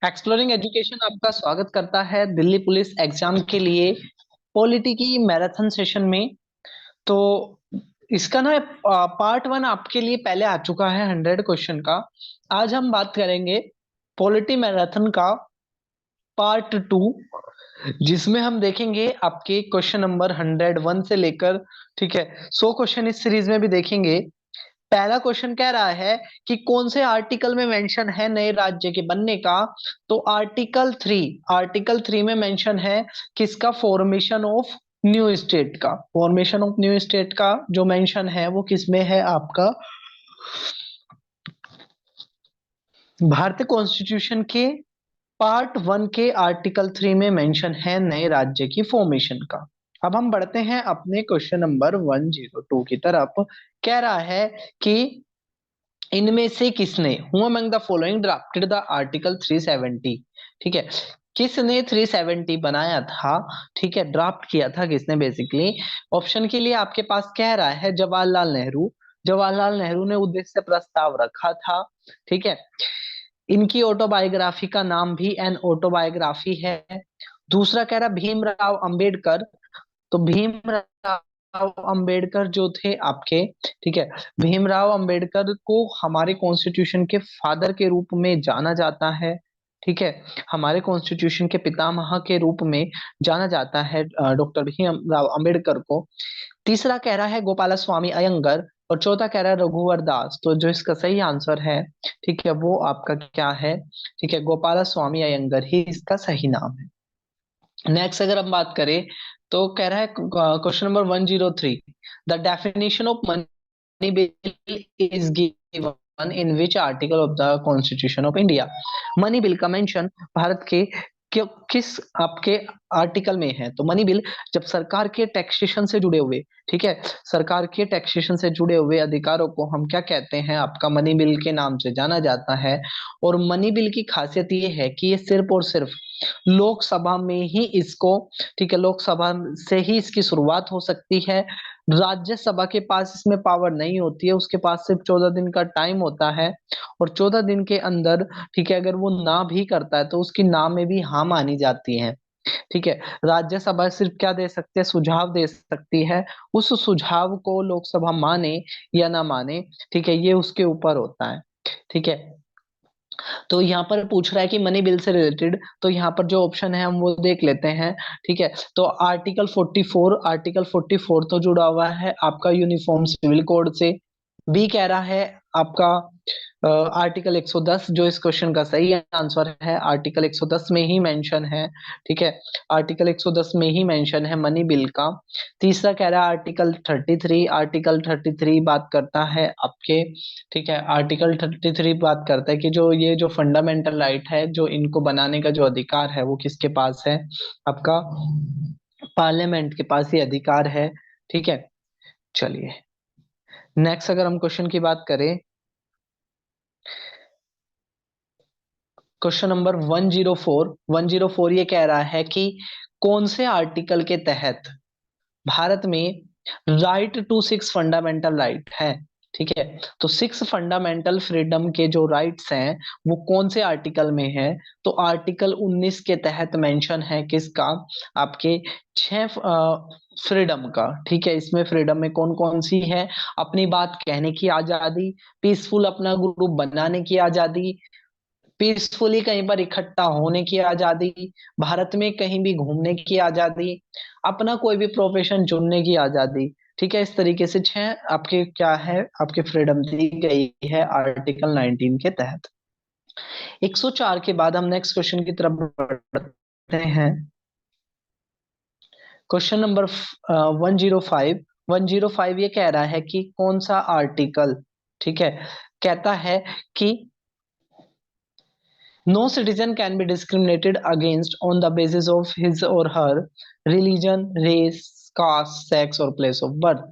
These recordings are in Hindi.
एक्सप्लोरिंग एजुकेशन आपका स्वागत करता है दिल्ली पुलिस एग्जाम के लिए पॉलिटी की मैराथन सेशन में। तो इसका ना पार्ट वन आपके लिए पहले आ चुका है 100 क्वेश्चन का। आज हम बात करेंगे पॉलिटी मैराथन का पार्ट टू, जिसमें हम देखेंगे आपके क्वेश्चन नंबर 101 से लेकर, ठीक है, 100 क्वेश्चन इस सीरीज में भी देखेंगे। पहला क्वेश्चन कह रहा है कि कौन से आर्टिकल में मेंशन है नए राज्य के बनने का। तो आर्टिकल 3 में मेंशन है किसका, फॉर्मेशन ऑफ न्यू स्टेट का। फॉर्मेशन ऑफ न्यू स्टेट का जो मेंशन है वो किसमें है आपका, भारतीय कॉन्स्टिट्यूशन के पार्ट वन के आर्टिकल 3 में मेंशन है नए राज्य की फॉर्मेशन का। अब हम बढ़ते हैं अपने क्वेश्चन नंबर 102 की तरफ। कह रहा है कि इनमें से किसने who among the following drafted the article 370। ठीक है, किसने 370 बनाया था, ठीक है, ड्राफ्ट किया था किसने बेसिकली। ऑप्शन के लिए आपके पास कह रहा है जवाहरलाल नेहरू। जवाहरलाल नेहरू ने उद्देश्य प्रस्ताव रखा था। ठीक है, इनकी ऑटोबायोग्राफी का नाम भी एन ऑटोबायोग्राफी है। दूसरा कह रहा भीमराव अंबेडकर। तो भीमराव अंबेडकर जो थे आपके, ठीक है, भीमराव अंबेडकर को हमारे कॉन्स्टिट्यूशन के फादर के रूप में जाना जाता है। ठीक है, हमारे कॉन्स्टिट्यूशन के पितामह के रूप में जाना जाता है डॉक्टर भीमराव अंबेडकर को। तीसरा कह रहा है गोपाला स्वामी अयंगर। और चौथा कह रहा है रघुवर दास। तो जो इसका सही आंसर है, ठीक है, वो आपका क्या है, ठीक है, गोपाला स्वामी अयंगर ही इसका सही नाम है। नेक्स्ट अगर हम बात करें तो कह रहा है question number 103, the definition of money bill is given in which article of the constitution of India. Money bill का मेंशन भारत के किस आपके आर्टिकल में है। तो मनी बिल जब सरकार के टैक्सेशन से जुड़े हुए, ठीक है, सरकार के टैक्सेशन से जुड़े हुए अधिकारों को हम क्या कहते हैं, आपका मनी बिल के नाम से जाना जाता है। और मनी बिल की खासियत ये है कि ये सिर्फ और सिर्फ लोकसभा में ही इसको, ठीक है, लोकसभा से ही इसकी शुरुआत हो सकती है। राज्यसभा के पास इसमें पावर नहीं होती है, उसके पास सिर्फ 14 दिन का टाइम होता है। और 14 दिन के अंदर, ठीक है, अगर वो ना भी करता है तो उसकी ना में भी हाँ मानी जाती है। ठीक है, राज्यसभा सिर्फ क्या दे सकती है, सुझाव दे सकती है। उस सुझाव को लोकसभा माने या ना माने, ठीक है, ये उसके ऊपर होता है। ठीक है, तो यहाँ पर पूछ रहा है कि मनी बिल से रिलेटेड, तो यहाँ पर जो ऑप्शन है हम वो देख लेते हैं। ठीक है, तो आर्टिकल 44 तो जुड़ा हुआ है आपका यूनिफॉर्म सिविल कोड से। बी कह रहा है आपका आर्टिकल 110, जो इस क्वेश्चन का सही आंसर है, आर्टिकल 110 में ही मेंशन है। ठीक है, आर्टिकल 110 में ही मेंशन है मनी बिल का। तीसरा कह रहा है आर्टिकल 33 बात करता है आपके, ठीक है, आर्टिकल 33 बात करता है कि जो ये जो फंडामेंटल राइट है, जो इनको बनाने का जो अधिकार है वो किसके पास है, आपका पार्लियामेंट के पास ये अधिकार है। ठीक है, चलिए नेक्स्ट अगर हम क्वेश्चन की बात करें, क्वेश्चन नंबर 104 ये कह रहा है कि कौन से आर्टिकल के तहत भारत में राइट टू 6 फंडामेंटल राइट है। ठीक है, तो 6 फंडामेंटल फ्रीडम के जो राइट्स हैं वो कौन से आर्टिकल में है। तो आर्टिकल 19 के तहत मेंशन है किसका, आपके 6 फ्रीडम का। ठीक है, इसमें फ्रीडम में कौन कौन सी है, अपनी बात कहने की आजादी, पीसफुल अपना ग्रुप बनाने की आजादी, पीसफुली कहीं पर इकट्ठा होने की आजादी, भारत में कहीं भी घूमने की आजादी, अपना कोई भी प्रोफेशन चुनने की आजादी। ठीक है, इस तरीके से 6 आपके क्या है, आपके फ्रीडम दी गई है आर्टिकल 19 के तहत। 104 के बाद हम नेक्स्ट क्वेश्चन की तरफ बढ़ते हैं। क्वेश्चन नंबर 105 ये कह रहा है कि कौन सा आर्टिकल, ठीक है, कहता है कि no citizen can be discriminated against on the basis of his or her religion, race, caste, sex और place of birth।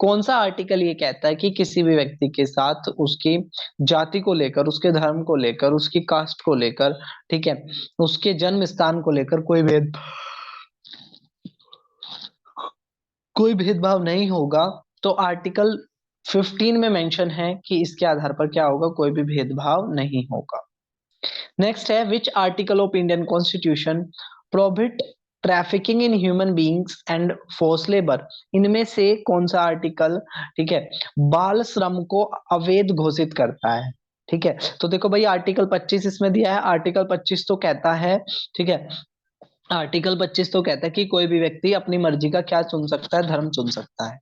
कौन सा आर्टिकल ये कहता है कि किसी भी व्यक्ति के साथ उसकी जाति को लेकर, उसके धर्म को लेकर, उसकी कास्ट को लेकर, ठीक है, उसके जन्म स्थान को लेकर कोई भेदभाव नहीं होगा। तो आर्टिकल 15 में मेंशन है कि इसके आधार पर क्या होगा, कोई भी भेदभाव नहीं होगा। नेक्स्ट है which article of Indian constitution prohibit trafficking in human beings and force labour. इनमें से कौन सा आर्टिकल, ठीक है, बाल श्रम को अवैध घोषित करता है? ठीक है, तो देखो भाई आर्टिकल 25 इसमें दिया है। आर्टिकल 25 तो कहता है, ठीक है, आर्टिकल 25 तो कहता है कि कोई भी व्यक्ति अपनी मर्जी का क्या चुन सकता है, धर्म चुन सकता है।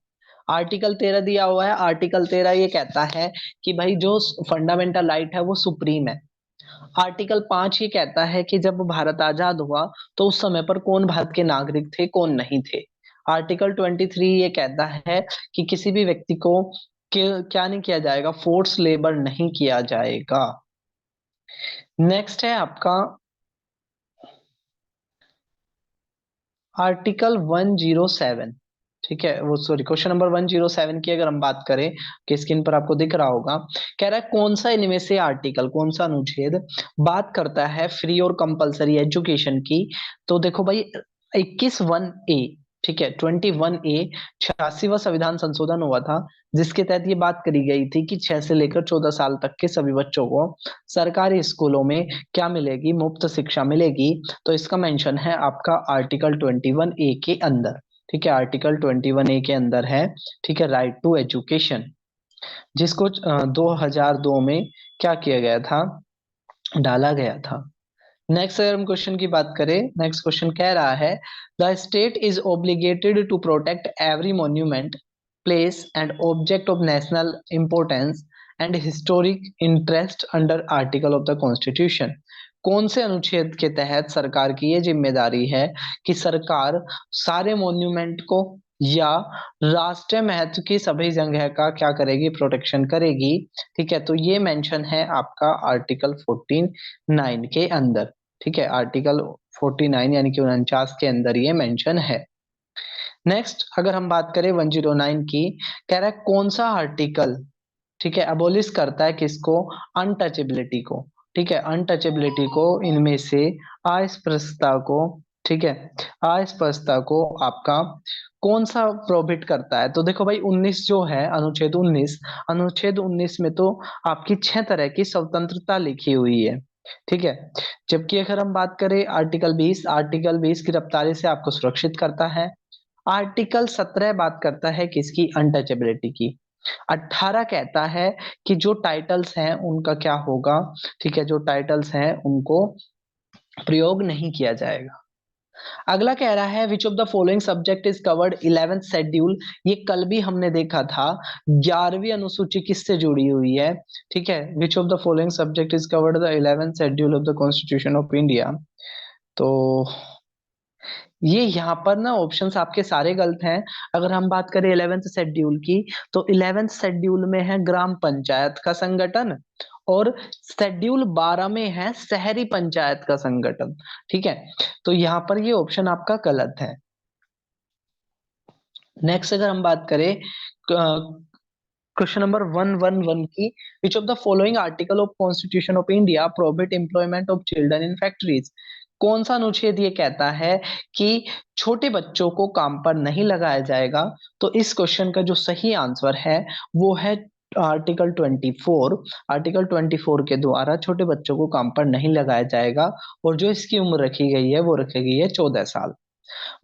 आर्टिकल 13 दिया हुआ है। आर्टिकल 13 ये कहता है कि भाई जो फंडामेंटल राइट है वो सुप्रीम है। आर्टिकल 5 ये कहता है कि जब भारत आजाद हुआ तो उस समय पर कौन भारत के नागरिक थे, कौन नहीं थे। आर्टिकल 23 ये कहता है कि किसी भी व्यक्ति को क्या नहीं किया जाएगा, फोर्स लेबर नहीं किया जाएगा। नेक्स्ट है आपका आर्टिकल 107। ठीक है, वो सॉरी, क्वेश्चन नंबर 107 की अगर हम बात करें कि स्क्रीन पर आपको दिख रहा होगा, कह रहा है कौन सा इनमें से आर्टिकल, कौन सा अनुच्छेद बात करता है फ्री और कंपलसरी एजुकेशन की। तो देखो भाई 21(1)(a), ठीक है, 21(a), 86वां संविधान संशोधन हुआ था जिसके तहत ये बात करी गई थी कि 6 से लेकर 14 साल तक के सभी बच्चों को सरकारी स्कूलों में क्या मिलेगी, मुफ्त शिक्षा मिलेगी। तो इसका मेंशन है आपका आर्टिकल 21(a) के अंदर। ठीक है, आर्टिकल 21(a) के अंदर है। ठीक है, राइट टू एजुकेशन, जिसको 2002 में क्या किया गया था, डाला गया था। नेक्स्ट अगर हम क्वेश्चन की बात करें, नेक्स्ट क्वेश्चन कह रहा है the state is obligated to protect every monument, place and object of national importance and historic interest under article of the constitution. कौन से अनुच्छेद के तहत सरकार की ये जिम्मेदारी है कि सरकार सारे मॉन्यूमेंट को या राष्ट्रीय महत्व की सभी जगह का क्या करेगी, प्रोटेक्शन करेगी। ठीक है, तो ये मेंशन है आपका आर्टिकल 49 के अंदर। ठीक है, आर्टिकल 49 यानी कि 49 के अंदर ये मेंशन है। नेक्स्ट अगर हम बात करें 109 की, कह रहा है कौन सा आर्टिकल, ठीक है, अबोलिश करता है किसको, अनटचेबिलिटी को। ठीक है, अनटचेबिलिटी को, इनमें से अस्पृश्यता को, ठीक है, अस्पृश्यता को आपका कौन सा प्रोहिबिट करता है? तो देखो भाई 19 जो है, अनुच्छेद 19, अनुच्छेद 19 में तो आपकी 6 तरह की स्वतंत्रता लिखी हुई है। ठीक है, जबकि अगर हम बात करें आर्टिकल 20, आर्टिकल 20 गिरफ्तारी से आपको सुरक्षित करता है। आर्टिकल 17 बात करता है किसकी, अनटचेबिलिटी की। 18 कहता है कि जो टाइटल्स हैं उनका क्या होगा, ठीक है, जो टाइटल्स हैं उनको प्रयोग नहीं किया जाएगा। अगला कह रहा है which of the following subject is covered 11th schedule. ये कल भी हमने देखा था, 11वीं अनुसूची किससे जुड़ी हुई है? ठीक है, which of the following subject is covered the 11th schedule of the constitution of India. तो ये यहाँ पर ना ऑप्शंस आपके सारे गलत हैं। अगर हम बात करें 11th शेड्यूल की, तो 11th शेड्यूल में है ग्राम पंचायत का संगठन, और शेड्यूल 12 में है शहरी पंचायत का संगठन। ठीक है, तो यहाँ पर ये ऑप्शन आपका गलत है। नेक्स्ट अगर हम बात करें क्वेश्चन नंबर 111 की, विच of the following article of constitution of India prohibit employment of children in factories. कौन सा अनुच्छेद ये कहता है कि छोटे बच्चों को काम पर नहीं लगाया जाएगा? तो इस क्वेश्चन का जो सही आंसर है वो है आर्टिकल 24। आर्टिकल 24 के द्वारा छोटे बच्चों को काम पर नहीं लगाया जाएगा, और जो इसकी उम्र रखी गई है वो रखी गई है 14 साल।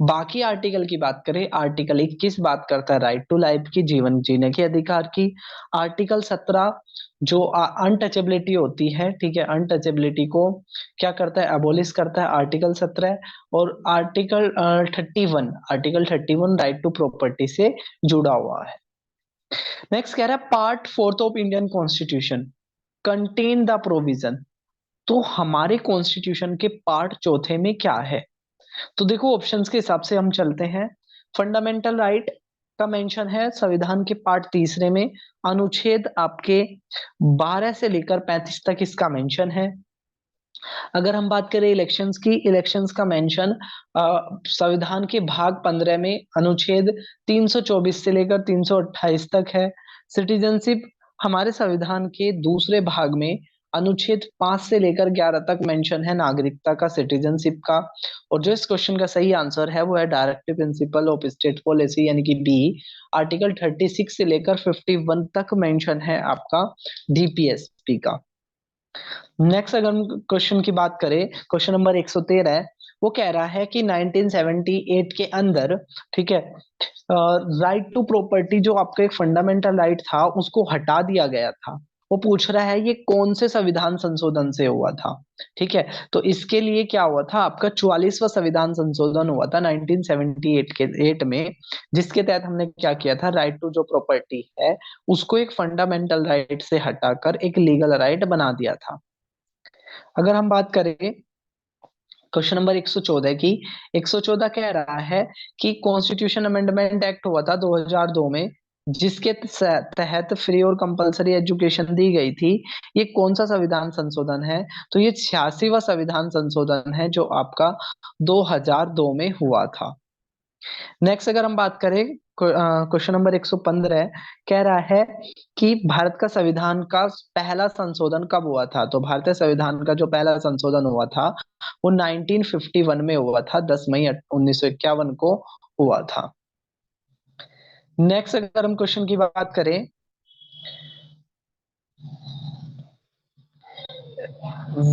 बाकी आर्टिकल की बात करें, आर्टिकल 21 बात करता है राइट टू लाइफ की, जीवन जीने के अधिकार की। आर्टिकल 17 जो अनटचेबिलिटी होती है, ठीक है, अनटचेबिलिटी को क्या करता है, अबोलिश करता है, आर्टिकल 17। और article 31, article 31 right to property से जुड़ा हुआ है। नेक्स्ट कह रहा है part fourth of Indian constitution contain the provision. तो हमारे कॉन्स्टिट्यूशन के पार्ट चौथे में क्या है? तो देखो ऑप्शंस के हिसाब से हम चलते हैं। फंडामेंटल राइट का मेंशन है संविधान के पार्ट तीसरे में, अनुच्छेद आपके 12 से लेकर 35 तक इसका मेंशन है। अगर हम बात करें इलेक्शंस की, इलेक्शंस का मेंशन संविधान के भाग 15 में अनुच्छेद 324 से लेकर 328 तक है। सिटीजनशिप हमारे संविधान के दूसरे भाग में अनुच्छेद 5 से लेकर 11 तक मेंशन है नागरिकता का, सिटीजनशिप का। और जो इस क्वेश्चन का सही आंसर है वो है directive principle of state policy यानी कि बी। आर्टिकल 36 से लेकर 51 तक मेंशन है आपका डीपीएसपी का। नेक्स्ट अगर हम क्वेश्चन की बात करें, क्वेश्चन नंबर 113 है। वो कह रहा है कि 1978 के अंदर, ठीक है, राइट टू प्रॉपर्टी जो आपका एक फंडामेंटल राइट था उसको हटा दिया गया था। वो पूछ रहा है ये कौन से संविधान संशोधन से हुआ था। ठीक है, तो इसके लिए क्या हुआ था, आपका 44वां संविधान संशोधन हुआ था 1978 के 8 में, जिसके तहत हमने क्या किया था, राइट टू जो प्रॉपर्टी है उसको एक फंडामेंटल राइट से हटाकर एक लीगल राइट बना दिया था। अगर हम बात करें क्वेश्चन नंबर 114 की, 114 कह रहा है कि कॉन्स्टिट्यूशन अमेंडमेंट एक्ट हुआ था 2002 में, जिसके तहत फ्री और कंपलसरी एजुकेशन दी गई थी। ये कौन सा संविधान संशोधन है, तो ये 86वां संविधान संशोधन है जो आपका 2002 में हुआ था। नेक्स्ट अगर हम बात करें, क्वेश्चन नंबर 115 कह रहा है कि भारत का संविधान का पहला संशोधन कब हुआ था। तो भारतीय संविधान का जो पहला संशोधन हुआ था वो 1951 में हुआ था, 10 मई 1951 को हुआ था। नेक्स्ट अगर हम क्वेश्चन की बात करें,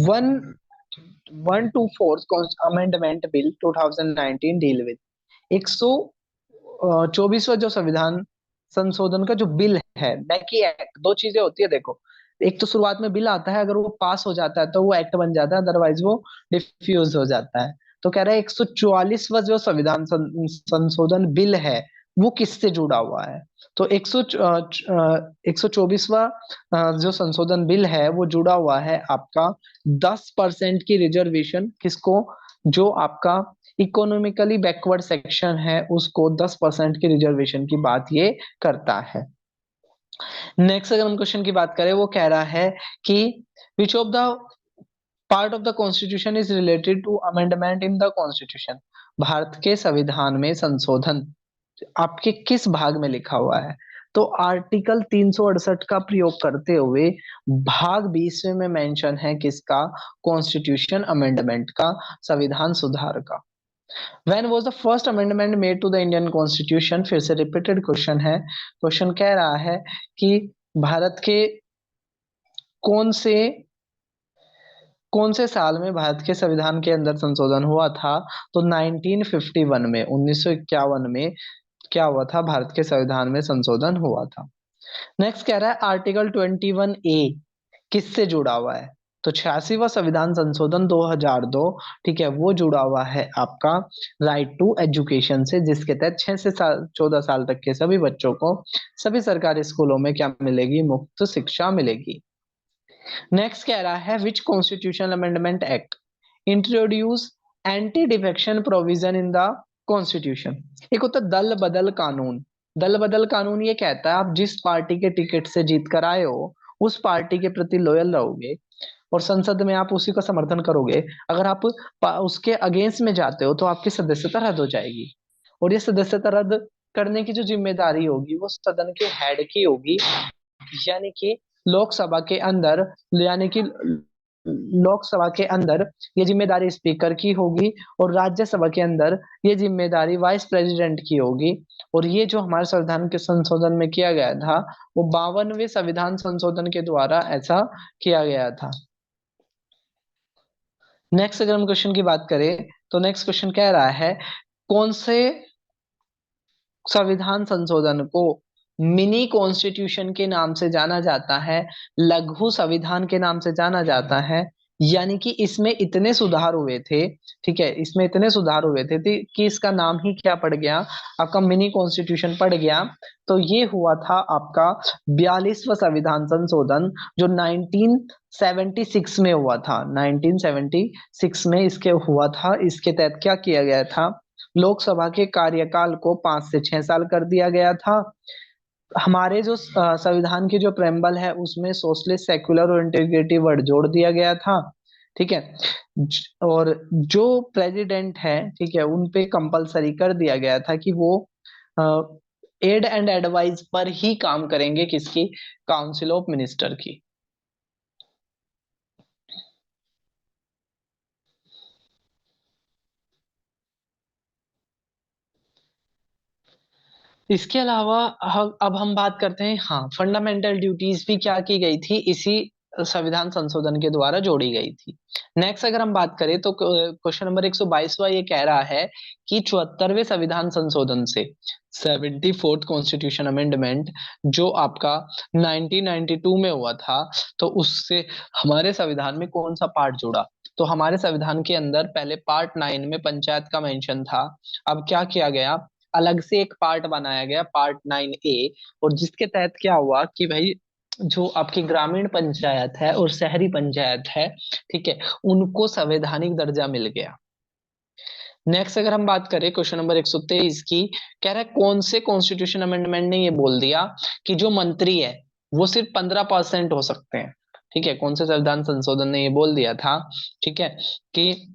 124 अमेंडमेंट बिल 2019 डील विद 124वां जो संविधान संशोधन का जो बिल है, न कि एक्ट। दो चीजें होती है देखो, एक तो शुरुआत में बिल आता है, अगर वो पास हो जाता है तो वो एक्ट बन जाता है, अदरवाइज वो डिफ्यूज हो जाता है। तो कह रहा है 144वां जो संविधान संशोधन बिल है वो किससे जुड़ा हुआ है। तो 124वां जो संशोधन बिल है वो जुड़ा हुआ है आपका 10% की रिजर्वेशन किसको, जो आपका इकोनॉमिकली बैकवर्ड सेक्शन है उसको 10% की रिजर्वेशन की बात ये करता है। नेक्स्ट अगर हम क्वेश्चन की बात करें, वो कह रहा है कि which of the part of the constitution is related to amendment in the constitution. Bharat के संविधान में संशोधन आपके किस भाग में लिखा हुआ है। तो आर्टिकल 368 का प्रयोग करते हुए भाग 20 में मेंशन है किसका, कॉन्स्टिट्यूशन अमेंडमेंट का, संविधान सुधार का। When was the first amendment made to the Indian Constitution? फिर से रिपीटेड क्वेश्चन है। क्वेश्चन कह रहा है कि भारत के कौन से कौन से साल में भारत के संविधान के अंदर संशोधन हुआ था। तो 1951 में, 1951 में क्या हुआ था, भारत के संविधान में संशोधन हुआ था। नेक्स्ट कह रहा है आर्टिकल 21A किससे जुड़ा हुआ है। तो 86वां संविधान संशोधन 2002, ठीक है, वो जुड़ा हुआ है आपका राइट टू एजुकेशन से, जिसके तहत 6 से 14 साल तक के सभी बच्चों को सभी सरकारी स्कूलों में क्या मिलेगी, मुफ्त शिक्षा मिलेगी। नेक्स्ट कह रहा है which constitutional amendment act introduce anti defection provision in the constitution. एक होता है दल बदल कानून। दल बदल कानून ये कहता है आप जिस पार्टी के टिकट से जीत कर आए हो उस पार्टी के प्रति लॉयल रहोगे और संसद में आप उसी का समर्थन करोगे। अगर आप उसके अगेंस्ट में जाते हो तो आपकी सदस्यता रद्द हो जाएगी, और ये सदस्यता रद्द करने की जो जिम्मेदारी होगी वो सदन के हेड की होगी। यानी कि लोकसभा के अंदर यानी कि लोकसभा के अंदर ये जिम्मेदारी स्पीकर की होगी, और राज्यसभा के अंदर ये जिम्मेदारी वाइस प्रेसिडेंट की होगी। और ये जो हमारे संविधान के संशोधन में किया गया था वो 52वें संविधान संशोधन के द्वारा ऐसा किया गया था। नेक्स्ट अगर हम क्वेश्चन की बात करें, तो नेक्स्ट क्वेश्चन कह रहा है कौन से संविधान संशोधन को मिनी कॉन्स्टिट्यूशन के नाम से जाना जाता है, लघु संविधान के नाम से जाना जाता है। यानी कि इसमें इतने सुधार हुए थे, ठीक है, इसमें इतने सुधार हुए थे कि इसका नाम ही क्या पड़ गया, आपका मिनी कॉन्स्टिट्यूशन पड़ गया। तो ये हुआ था आपका 42वां संविधान संशोधन जो 1976 में हुआ था। 1976 में इसके हुआ था। इसके तहत क्या किया गया था, लोकसभा के कार्यकाल को 5 से 6 साल कर दिया गया था। हमारे जो संविधान की जो प्रेम्बल है उसमें सोशलिस्ट, सेक्युलर और इंटीग्रेटिव वर्ड जोड़ दिया गया था। ठीक है, और जो प्रेसिडेंट है, ठीक है, उन पे कंपलसरी कर दिया गया था कि वो एड एंड एडवाइस पर ही काम करेंगे, किसकी, काउंसिल ऑफ मिनिस्टर की। इसके अलावा अब हम बात करते हैं, हाँ, फंडामेंटल ड्यूटीज भी क्या की गई थी इसी संविधान संशोधन के द्वारा जोड़ी गई थी। नेक्स्ट अगर हम बात करें तो क्वेश्चन नंबर 122वां ये कह रहा है कि 74वें संविधान संशोधन से 74th कॉन्स्टिट्यूशन अमेंडमेंट जो आपका 1992 में हुआ था, तो उससे हमारे संविधान में कौन सा पार्ट जुड़ा? तो हमारे संविधान के अंदर पहले पार्ट 9 में पंचायत का मेंशन था। अब क्या किया गया, अलग से एक पार्ट बनाया गया, पार्ट 9A, और जिसके तहत क्या हुआ कि भाई जो आपकी ग्रामीण पंचायत है और शहरी पंचायत है, ठीक है, उनको संवैधानिक दर्जा मिल गया। नेक्स्ट अगर हम बात करें क्वेश्चन नंबर 123 की, कह रहा है कौन से कॉन्स्टिट्यूशन अमेंडमेंट ने ये बोल दिया कि जो मंत्री है वो सिर्फ 15% हो सकते हैं। ठीक है, कौन से संविधान संशोधन ने ये बोल दिया था, ठीक है, कि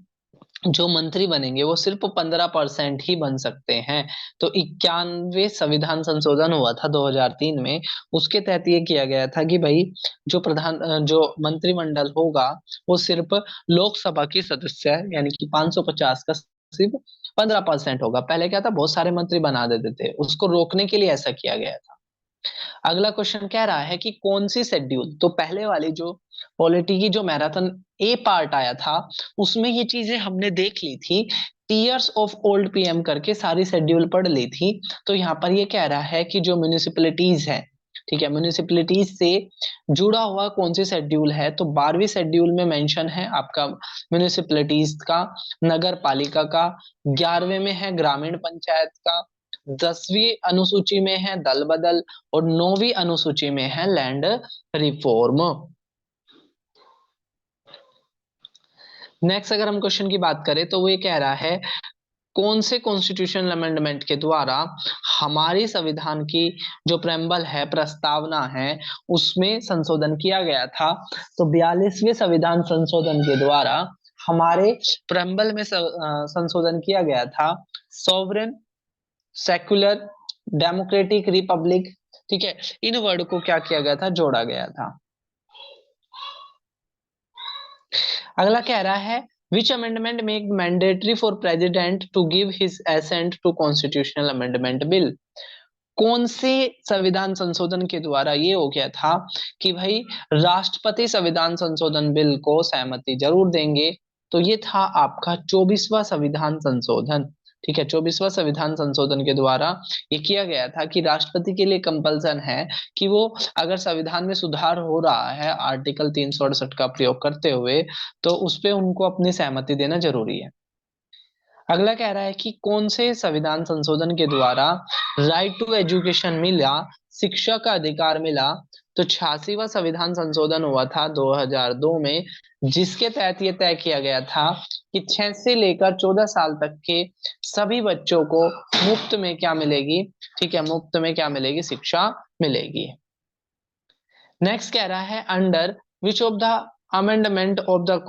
जो मंत्री बनेंगे वो सिर्फ 15% ही बन सकते हैं। तो 91वें संविधान संशोधन हुआ था 2003 में, उसके तहत ये किया गया था कि भाई जो मंत्रिमंडल होगा वो सिर्फ लोकसभा की सदस्य यानी कि 550 का सिर्फ 15% होगा। पहले क्या था, बहुत सारे मंत्री बना देते थे, उसको रोकने के लिए ऐसा किया गया था। अगला क्वेश्चन कह रहा है कि कौन सी शेड्यूल, तो पहले वाली जो पॉलिटी की जो मैराथन ए पार्ट आया था उसमें ये चीजें हमने देख ली थी, टीयर्स ऑफ ओल्ड पीएम करके सारी शेड्यूल पढ़ ली थी। तो यहाँ पर ये कह रहा है कि जो म्यूनिसिपैलिटीज है, ठीक है, म्यूनिसिपैलिटीज से जुड़ा हुआ कौन सी शेड्यूल है, तो 12वीं शेड्यूल में मेंशन है आपका म्यूनिसिपैलिटीज का, नगर पालिका का, 11वें में है ग्रामीण पंचायत का, 10वीं अनुसूची में है दल बदल, और 9वीं अनुसूची में है लैंड रिफॉर्म। नेक्स्ट अगर हम क्वेश्चन की बात करें तो वो ये कह रहा है कौन से कॉन्स्टिट्यूशनल अमेंडमेंट के द्वारा हमारी संविधान की जो प्रेम्बल है, प्रस्तावना है, उसमें संशोधन किया गया था। तो 42वें संविधान संशोधन के द्वारा हमारे प्रेम्बल में संशोधन किया गया था, सॉवरेन, सेक्युलर, डेमोक्रेटिक, रिपब्लिक, ठीक है, इन वर्ड को क्या किया गया था, जोड़ा गया था। अगला कह रहा है which amendment make mandatory for president to give his assent to constitutional amendment bill. कौन से संविधान संशोधन के द्वारा ये हो गया था कि भाई राष्ट्रपति संविधान संशोधन बिल को सहमति जरूर देंगे? तो ये था आपका 24वां संविधान संशोधन। ठीक है, 24वां संविधान संशोधन के द्वारा ये किया गया था कि राष्ट्रपति के लिए कंपल्सन है कि वो अगर संविधान में सुधार हो रहा है आर्टिकल 368 का प्रयोग करते हुए, तो उस पे उनको अपनी सहमति देना जरूरी है। अगला कह रहा है कि कौन से संविधान संशोधन के द्वारा राइट टू एजुकेशन मिला, शिक्षा का अधिकार मिला? तो 86वां संविधान संशोधन हुआ था 2002 में, जिसके तहत ये तय किया गया था कि 6 से लेकर 14 साल तक के सभी बच्चों को मुफ्त में क्या मिलेगी, ठीक है, मुफ्त में क्या मिलेगी, शिक्षा मिलेगी। नेक्स्ट कह रहा है under which of the amendment of the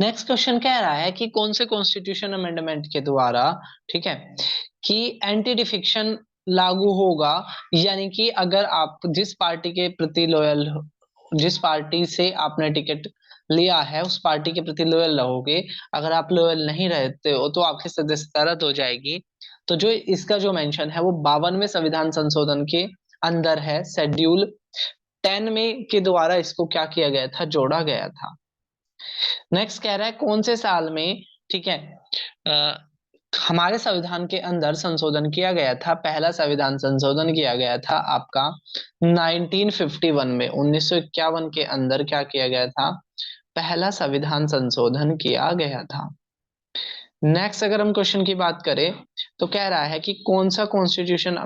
next question कह रहा है कि कौन से कॉन्स्टिट्यूशन अमेंडमेंट के द्वारा, ठीक है, कि एंटी डिफिक्शन लागू होगा, यानी कि अगर आप जिस पार्टी के प्रति लॉयल, जिस पार्टी से आपने टिकट लिया है उस पार्टी के प्रति लॉयल रहोगे, अगर आप लॉयल नहीं रहते हो तो आपकी सदस्यता रद्द हो जाएगी। तो जो इसका जो मेंशन है वो 52वें संविधान संशोधन के अंदर है, शेड्यूल 10 में के द्वारा इसको क्या किया गया था, जोड़ा गया था। नेक्स्ट कह रहा है कौन से साल में, ठीक है, हमारे संविधान के अंदर संशोधन किया गया था, पहला संविधान संशोधन किया गया था आपका 1951 में, 1951 के अंदर क्या किया गया था, पहला संविधान संशोधन किया गया था। नेक्स्ट अगर हम क्वेश्चन की बात करें तो कह रहा है कि कौन सा कॉन्स्टिट्यूशन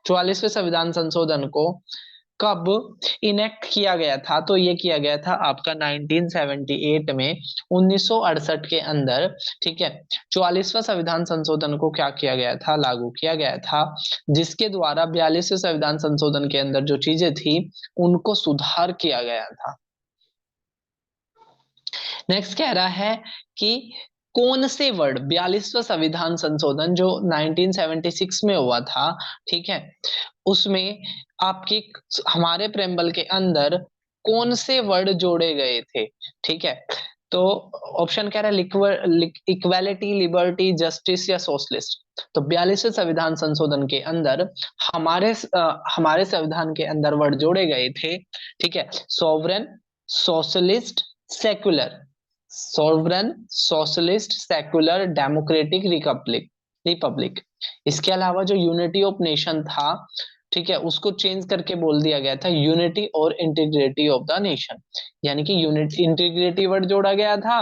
44वें संविधान संशोधन को कब इनेक्ट किया गया था, तो ये किया गया था आपका 1978 में, 1968 के अंदर। ठीक है, 44वां संविधान संशोधन को क्या किया गया था, लागू किया गया था, जिसके द्वारा 42वें संविधान संशोधन के अंदर जो चीजें थी उनको सुधार किया गया था। नेक्स्ट कह रहा है कि कौन से वर्ड, 42वां संविधान संशोधन जो 1976 में हुआ था, ठीक है, उसमें आपके हमारे प्रेम्बल के अंदर कौन से वर्ड जोड़े गए थे। ठीक है, तो ऑप्शन कह रहा है इक्वालिटी, लिबर्टी, जस्टिस या सोशलिस्ट। तो 42वें संविधान संशोधन के अंदर हमारे संविधान के अंदर वर्ड जोड़े गए थे। ठीक है, sovereign, socialist, secular, sovereign, socialist, secular, democratic, Republic, Republic. इसके अलावा जो यूनिटी ऑफ नेशन था, ठीक है, उसको चेंज करके बोल दिया गया था यूनिटी और इंटीग्रिटी ऑफ द नेशन, यानी कि यूनिटी, इंटीग्रिटी वर्ड जोड़ा गया था।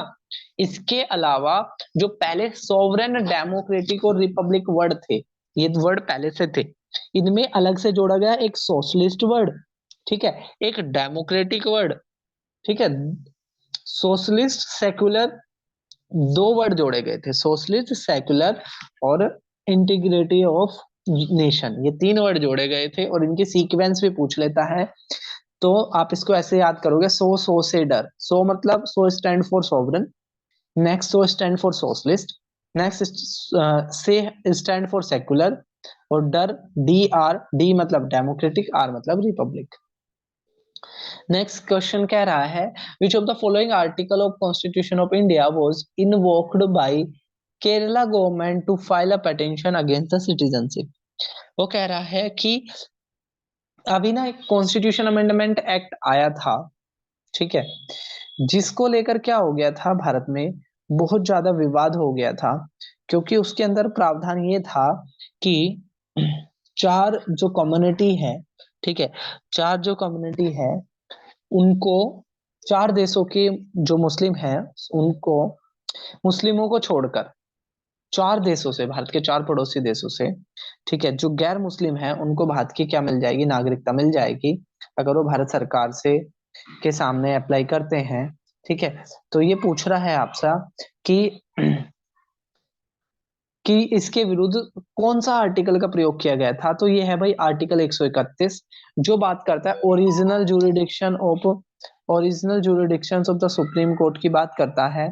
इसके अलावा जो पहले सोवरेन, डेमोक्रेटिक और रिपब्लिक वर्ड थे, ये वर्ड पहले से थे, इनमें अलग से जोड़ा गया एक सोशलिस्ट वर्ड, ठीक है, एक डेमोक्रेटिक वर्ड, ठीक है, सोशलिस्ट, सेक्युलर, दो वर्ड जोड़े गए थे, सोशलिस्ट, सेक्युलर और इंटीग्रिटी ऑफ नेशन, ये तीन वर्ड जोड़े गए थे और इनकी सीक्वेंस भी पूछ लेता है। तो आप इसको ऐसे याद करोगे, सो से डर, सो मतलब S stand for sovereign, next S stand for socialist, next S stand for secular, और डर, डी आर, डी मतलब डेमोक्रेटिक, आर मतलब रिपब्लिक। नेक्स्ट क्वेश्चन कह रहा है which of the following article of constitution of India was invoked by Kerala government to file a petition against the citizenship. वो कह रहा है कि अभी ना एक कॉन्स्टिट्यूशन अमेंडमेंट एक्ट आया था, ठीक है, जिसको लेकर क्या हो गया था, भारत में बहुत ज्यादा विवाद हो गया था, क्योंकि उसके अंदर प्रावधान ये था कि चार जो कम्युनिटी है, ठीक है, चार जो कम्युनिटी है उनको, चार देशों के जो मुस्लिम हैं उनको, मुस्लिमों को छोड़कर चार देशों से, भारत के चार पड़ोसी देशों से, ठीक है, जो गैर मुस्लिम है उनको भारत की क्या मिल जाएगी, नागरिकता मिल जाएगी, अगर वो भारत सरकार से के सामने अप्लाई करते हैं। ठीक है, तो ये पूछ रहा है आपसे कि कि इसके विरुद्ध कौन सा आर्टिकल का प्रयोग किया गया था, तो ये है भाई आर्टिकल 131, जो बात करता है original jurisdiction of the supreme court की बात करता है,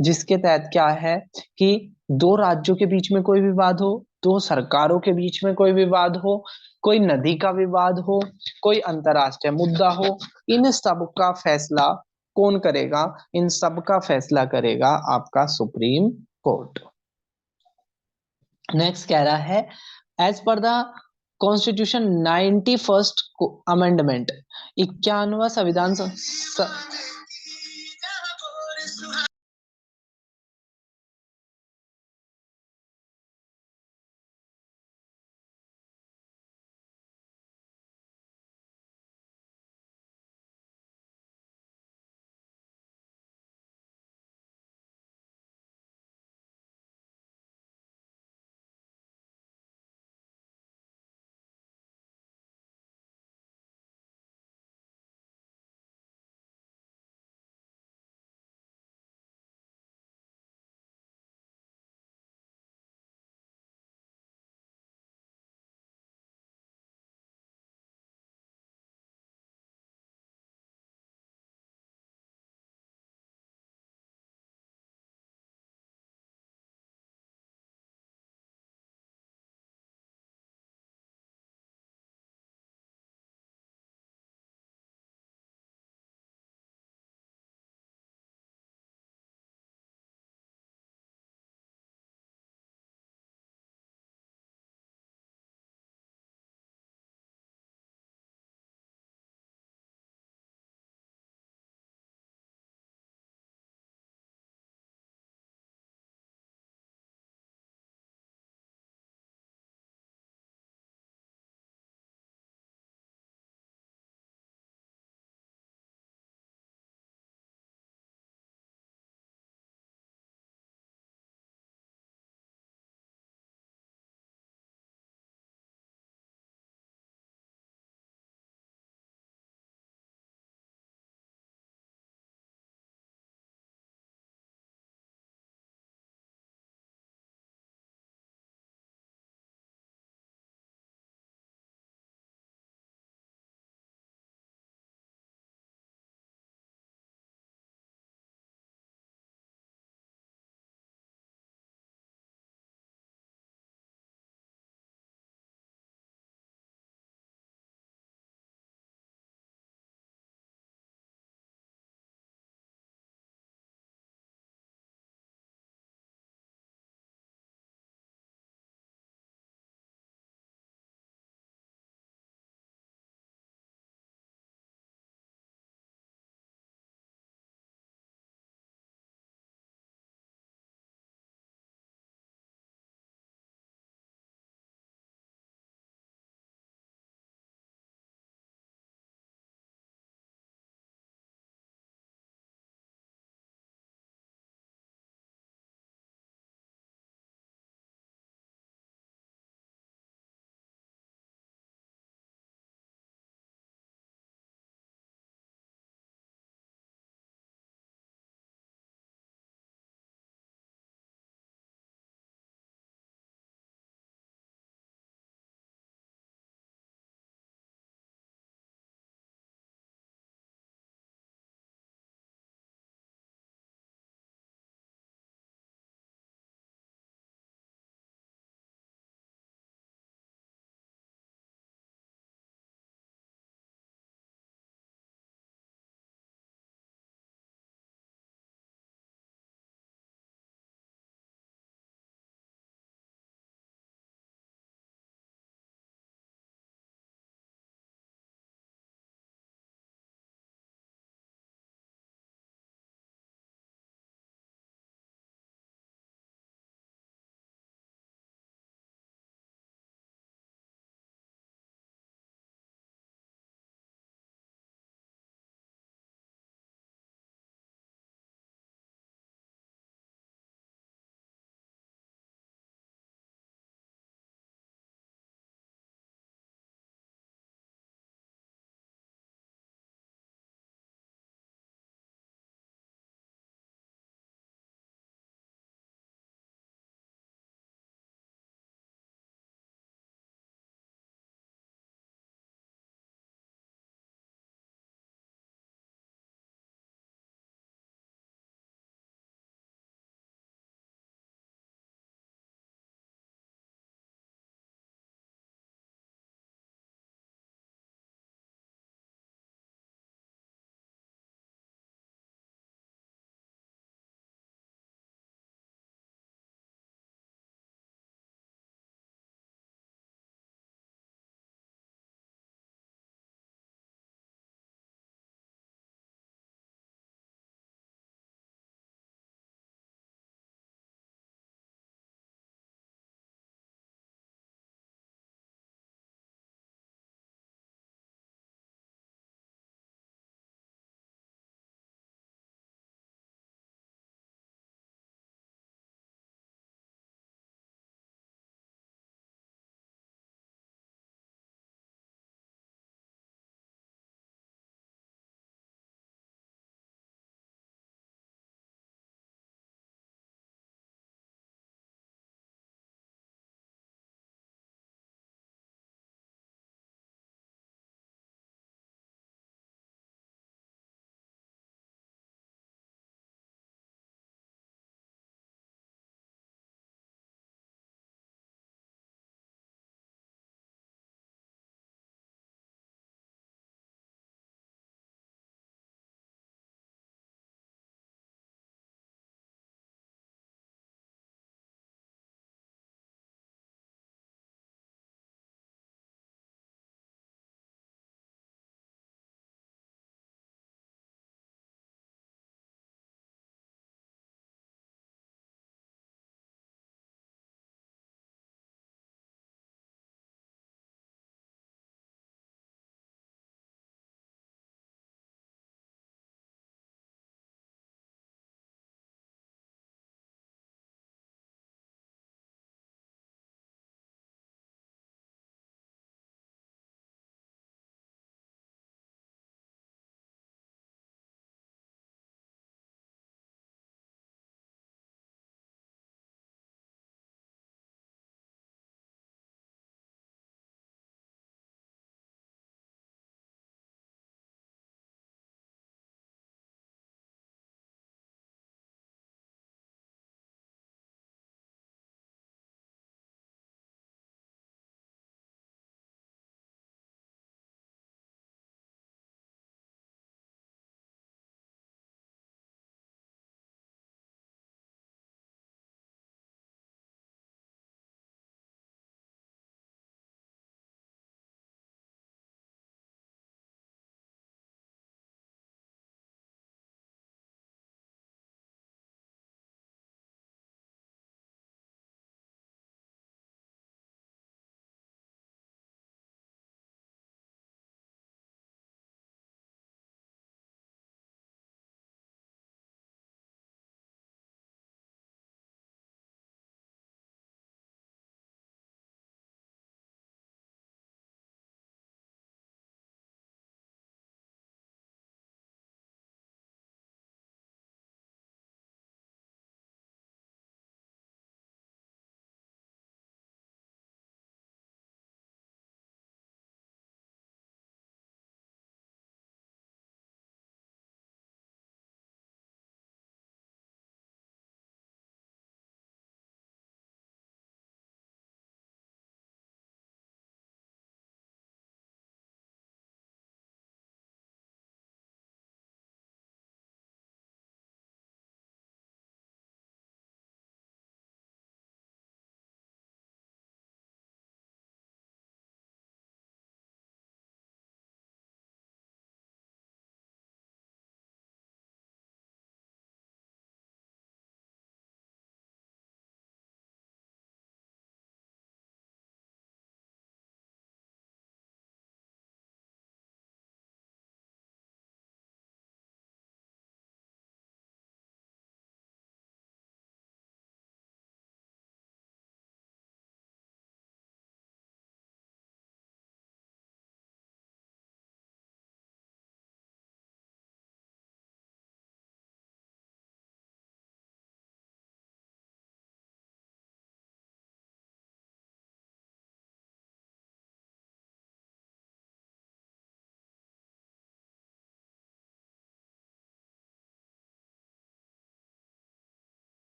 जिसके तहत क्या है कि दो राज्यों के बीच में कोई विवाद हो, दो सरकारों के बीच में कोई विवाद हो, कोई नदी का विवाद हो, कोई अंतरराष्ट्रीय मुद्दा हो, इन सब का फैसला कौन करेगा, इन सब का फैसला करेगा आपका सुप्रीम कोर्ट। नेक्स्ट कह रहा है as per the constitution 91st amendment, 91वां संविधान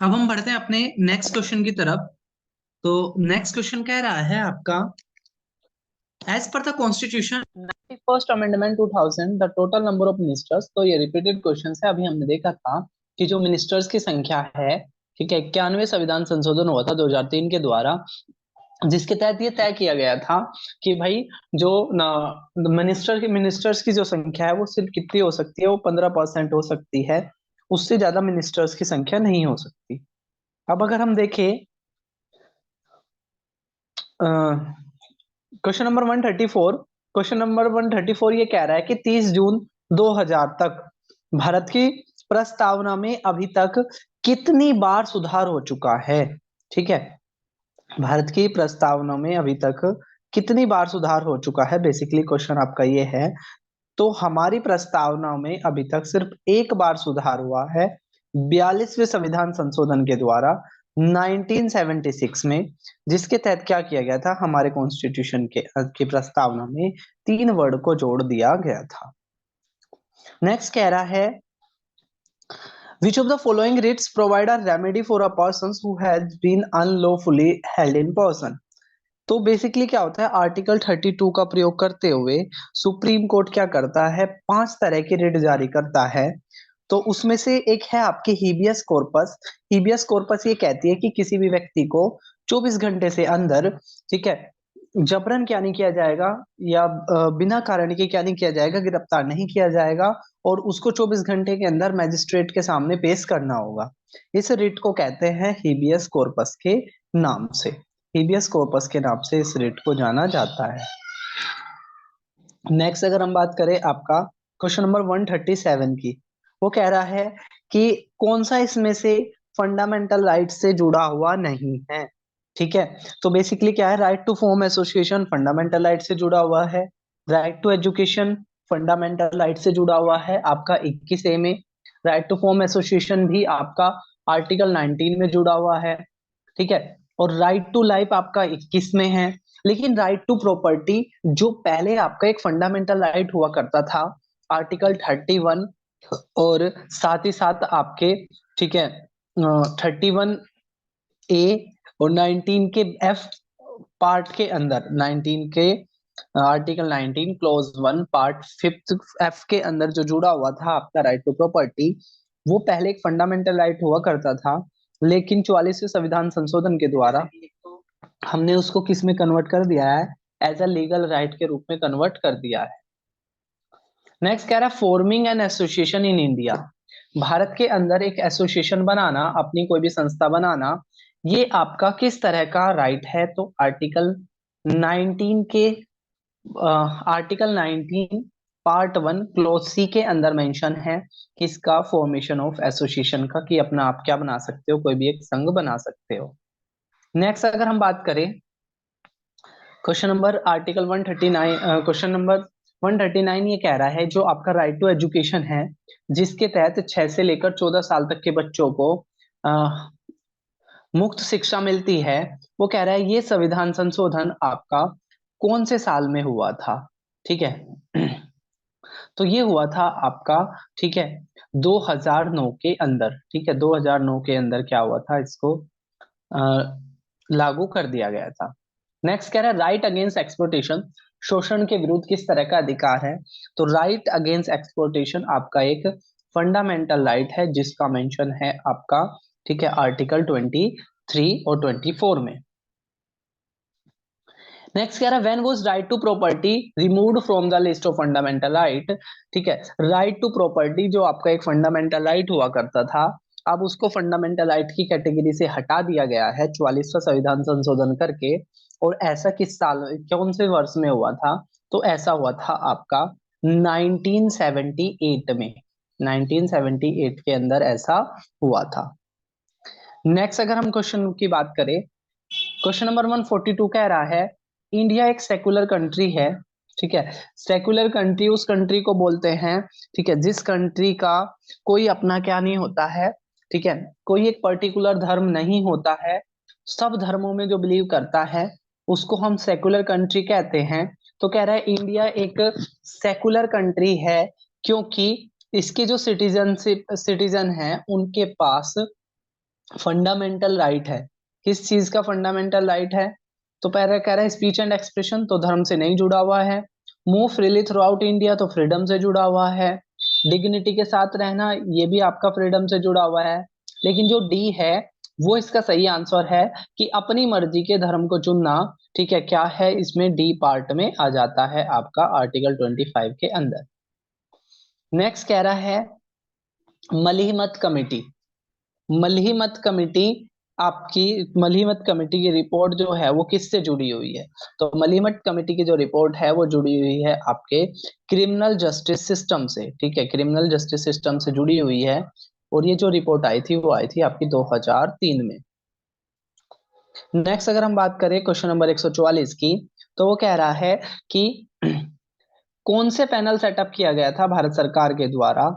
अब हम बढ़ते हैं अपने नेक्स्ट क्वेश्चन की तरफ। तो नेक्स्ट क्वेश्चन कह रहा है आपका, as per the constitution 91st amendment 2000 the total number of ministers. तो ये रिपीटेड क्वेश्चन है। अभी हमने देखा था कि जो मिनिस्टर्स की संख्या है, ठीक है, 91 संविधान संशोधन हुआ था 2003 के द्वारा, जिसके तहत ये तय किया गया था कि भाई जो मिनिस्टर्स की जो संख्या है वो सिर्फ कितनी हो सकती है, वो 15% हो सकती है, उससे ज्यादा मिनिस्टर्स की संख्या नहीं हो सकती। अब अगर हम देखें क्वेश्चन नंबर 134, क्वेश्चन नंबर 134 ये कह रहा है कि 30 जून 2000 तक भारत की प्रस्तावना में अभी तक कितनी बार सुधार हो चुका है। ठीक है, भारत की प्रस्तावना में अभी तक कितनी बार सुधार हो चुका है, बेसिकली क्वेश्चन आपका ये है। तो हमारी प्रस्तावना में अभी तक सिर्फ एक बार सुधार हुआ है, 42वें संविधान संशोधन के द्वारा 1976 में, जिसके तहत क्या किया गया था, हमारे कॉन्स्टिट्यूशन के की प्रस्तावना में 3 वर्ड को जोड़ दिया गया था। नेक्स्ट कह रहा है, which of the following writs provide a remedy for a person who has been unlawfully held in person। तो बेसिकली क्या होता है, आर्टिकल 32 का प्रयोग करते हुए सुप्रीम कोर्ट क्या करता है, 5 तरह की रिट जारी करता है। तो उसमें से एक है आपकी हीबियस कॉर्पस। हीबियस कॉर्पस ये कहती है कि किसी भी व्यक्ति को 24 घंटे से अंदर, ठीक है, जबरन क्या नहीं किया जाएगा, या बिना कारण के क्या नहीं किया जाएगा, गिरफ्तार नहीं किया जाएगा, और उसको 24 घंटे के अंदर मैजिस्ट्रेट के सामने पेश करना होगा। इस रिट को कहते हैं हीबियस कॉर्पस के नाम से। हीबियस कॉर्पस के नाम से इस रिट को जाना जाता है। नेक्स्ट अगर हम बात करें आपका क्वेश्चन नंबर 137 की, वो कह रहा है कि कौन सा इसमें से फंडामेंटल राइट से जुड़ा हुआ नहीं है। ठीक है, तो बेसिकली क्या है, right to form association fundamental right से जुड़ा हुआ है, right to education fundamental right से जुड़ा हुआ है आपका 21A में, राइट टू फॉर्म एसोसिएशन भी आपका आर्टिकल 19 में जुड़ा हुआ है। ठीक है, और राइट टू लाइफ आपका 21 में है। लेकिन राइट टू प्रॉपर्टी जो पहले आपका एक फंडामेंटल राइट हुआ करता था, आर्टिकल 31, और साथ ही साथ आपके, ठीक है, 31A और 19 के F पार्ट के अंदर, 19 के article 19 close 1 part 5th F के अंदर जो जुड़ा हुआ था आपका राइट टू प्रॉपर्टी, वो पहले एक फंडामेंटल राइट हुआ करता था। लेकिन 44वें संविधान संशोधन के द्वारा हमने उसको किस में कन्वर्ट कर दिया है, एज अ लीगल राइट के रूप में कन्वर्ट कर दिया है। नेक्स्ट कह रहा है, forming an association in India. Bharat के अंदर एक एसोसिएशन बनाना, अपनी कोई भी संस्था बनाना, ये आपका किस तरह का राइट है। तो आर्टिकल 19 के आर्टिकल 19 पार्ट 1 क्लोज सी के अंदर मेंशन है किसका, फॉर्मेशन ऑफ एसोसिएशन का, कि अपना आप क्या बना सकते हो, कोई भी एक संघ बना सकते हो। नेक्स्ट अगर हम बात करें question number article 139, question number 139 ये कह रहा है, जो आपका राइट टू एजुकेशन है, जिसके तहत 6 से लेकर 14 साल तक के बच्चों को मुफ्त शिक्षा मिलती है, वो कह रहा है ये संविधान संशोधन आपका कौन से साल में हुआ था। ठीक है, तो ये हुआ था आपका, ठीक है, 2009 के अंदर। ठीक है, 2009 के अंदर क्या हुआ था, इसको लागू कर दिया गया था। नेक्स्ट कह रहा है, राइट अगेंस्ट एक्सप्लोटेशन, शोषण के विरुद्ध किस तरह का अधिकार है। तो राइट अगेंस्ट एक्सप्लोटेशन आपका एक फंडामेंटल राइट है, जिसका मेंशन है आपका, ठीक है, आर्टिकल 23 और 24 में। नेक्स्ट कह रहा है, when was right to property removed from the list of fundamental right. ठीक है, राइट टू प्रॉपर्टी जो आपका एक फंडामेंटल राइट हुआ करता था, अब उसको फंडामेंटल राइट की कैटेगरी से हटा दिया गया है 44वां संविधान संशोधन करके। और ऐसा किस साल, कौन से वर्ष में हुआ था, तो ऐसा हुआ था आपका 1978 में, 1978 के अंदर ऐसा हुआ था। नेक्स्ट अगर हम क्वेश्चन की बात करें, क्वेश्चन नंबर 142 कह रहा है, इंडिया एक सेकुलर कंट्री है। ठीक है, सेकुलर कंट्री उस कंट्री को बोलते हैं, ठीक है, जिस कंट्री का कोई अपना क्या नहीं होता है, ठीक है, कोई एक पर्टिकुलर धर्म नहीं होता है, सब धर्मों में जो बिलीव करता है उसको हम सेकुलर कंट्री कहते हैं। तो कह रहा है इंडिया एक सेकुलर कंट्री है, क्योंकि इसके जो सिटीजन है उनके पास फंडामेंटल राइट है। किस चीज का फंडामेंटल राइट है? तो पहले कह रहा है स्पीच एंड एक्सप्रेशन, तो धर्म से नहीं जुड़ा हुआ है। Move freely through out India, तो फ्रीडम से जुड़ा हुआ है। डिग्निटी के साथ रहना, ये भी आपका फ्रीडम से जुड़ा हुआ है। लेकिन जो डी है वो इसका सही आंसर है, कि अपनी मर्जी के धर्म को चुनना। ठीक है, क्या है इसमें, डी पार्ट में आ जाता है आपका आर्टिकल 25 के अंदर। नेक्स्ट कह रहा है मलीमत कमेटी। मलीमत कमेटी आपकी, मलीमत कमेटी की रिपोर्ट जो है वो किससे जुड़ी हुई है? तो मलीमत कमेटी की जो रिपोर्ट है वो जुड़ी हुई है आपके क्रिमिनल जस्टिस सिस्टम से। ठीक है, क्रिमिनल जस्टिस सिस्टम से जुड़ी हुई है। और ये जो रिपोर्ट आई थी वो आई थी आपकी 2003 में। नेक्स्ट अगर हम बात करें क्वेश्चन नंबर 144 की, तो वो कह रहा है कि कौन से पैनल सेटअप किया गया था भारत सरकार के द्वारा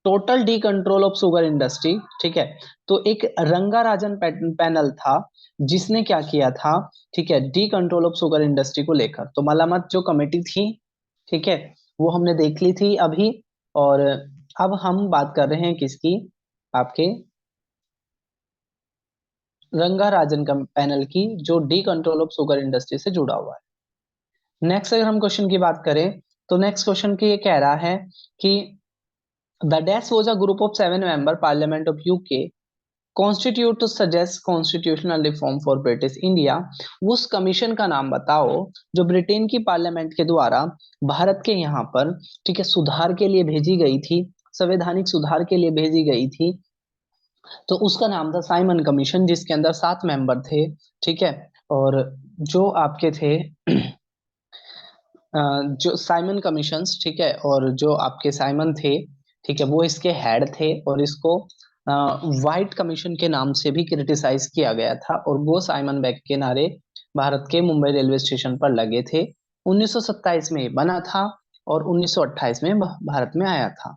total D control of sugar industry. ठीक है, तो एक रंगाराजन पैनल था जिसने क्या किया था, ठीक है, D control of sugar industry को लेकर। तो मलामत जो कमेटी थी, ठीक है, वो हमने देख ली थी अभी। और अब हम बात कर रहे हैं किसकी, आपके रंगाराजन का पैनल की, जो D control of sugar industry से जुड़ा हुआ है। नेक्स्ट अगर हम क्वेश्चन की बात करें, तो नेक्स्ट क्वेश्चन की ये कह रहा है कि the dash was a group of 7 member parliament of UK constitute to suggest constitutional reform for British India. उस कमीशन का नाम बताओ जो ब्रिटेन की पार्लियामेंट के द्वारा भारत के यहाँ पर, ठीक है, सुधार के लिए भेजी गई थी, संवैधानिक सुधार के लिए भेजी गई थी। तो उसका नाम था साइमन कमीशन, जिसके अंदर 7 मेंबर थे। ठीक है, और जो आपके थे जो साइमन कमीशंस, ठीक है, और जो आपके साइमन थे, ठीक है, वो इसके हेड थे। और इसको व्हाइट कमीशन के नाम से भी क्रिटिसाइज किया गया था। और वो साइमन बैग के नारे भारत के मुंबई रेलवे स्टेशन पर लगे थे। 1927 में ये बना था और 1928 में भारत में आया था।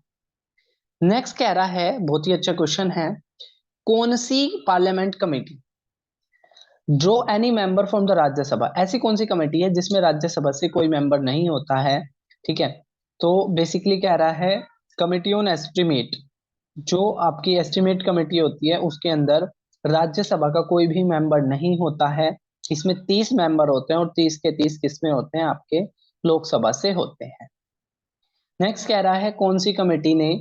नेक्स्ट कह रहा है, बहुत ही अच्छा क्वेश्चन है, कौन सी parliament committee draw any member from the Rajya Sabha, ऐसी कौन सी कमेटी है जिसमें राज्यसभा से कोई मेंबर नहीं होता है? ठीक है, तो बेसिकली कह रहा है कमिटी ऑन एस्टिमेट, जो आपकी एस्टिमेट कमेटी होती है उसके अंदर राज्यसभा का कोई भी मेंबर नहीं होता है। इसमें 30 मेंबर होते हैं और 30 के 30 किसमें होते हैं, आपके लोकसभा से होते हैं। नेक्स्ट कह रहा है कौन सी कमेटी ने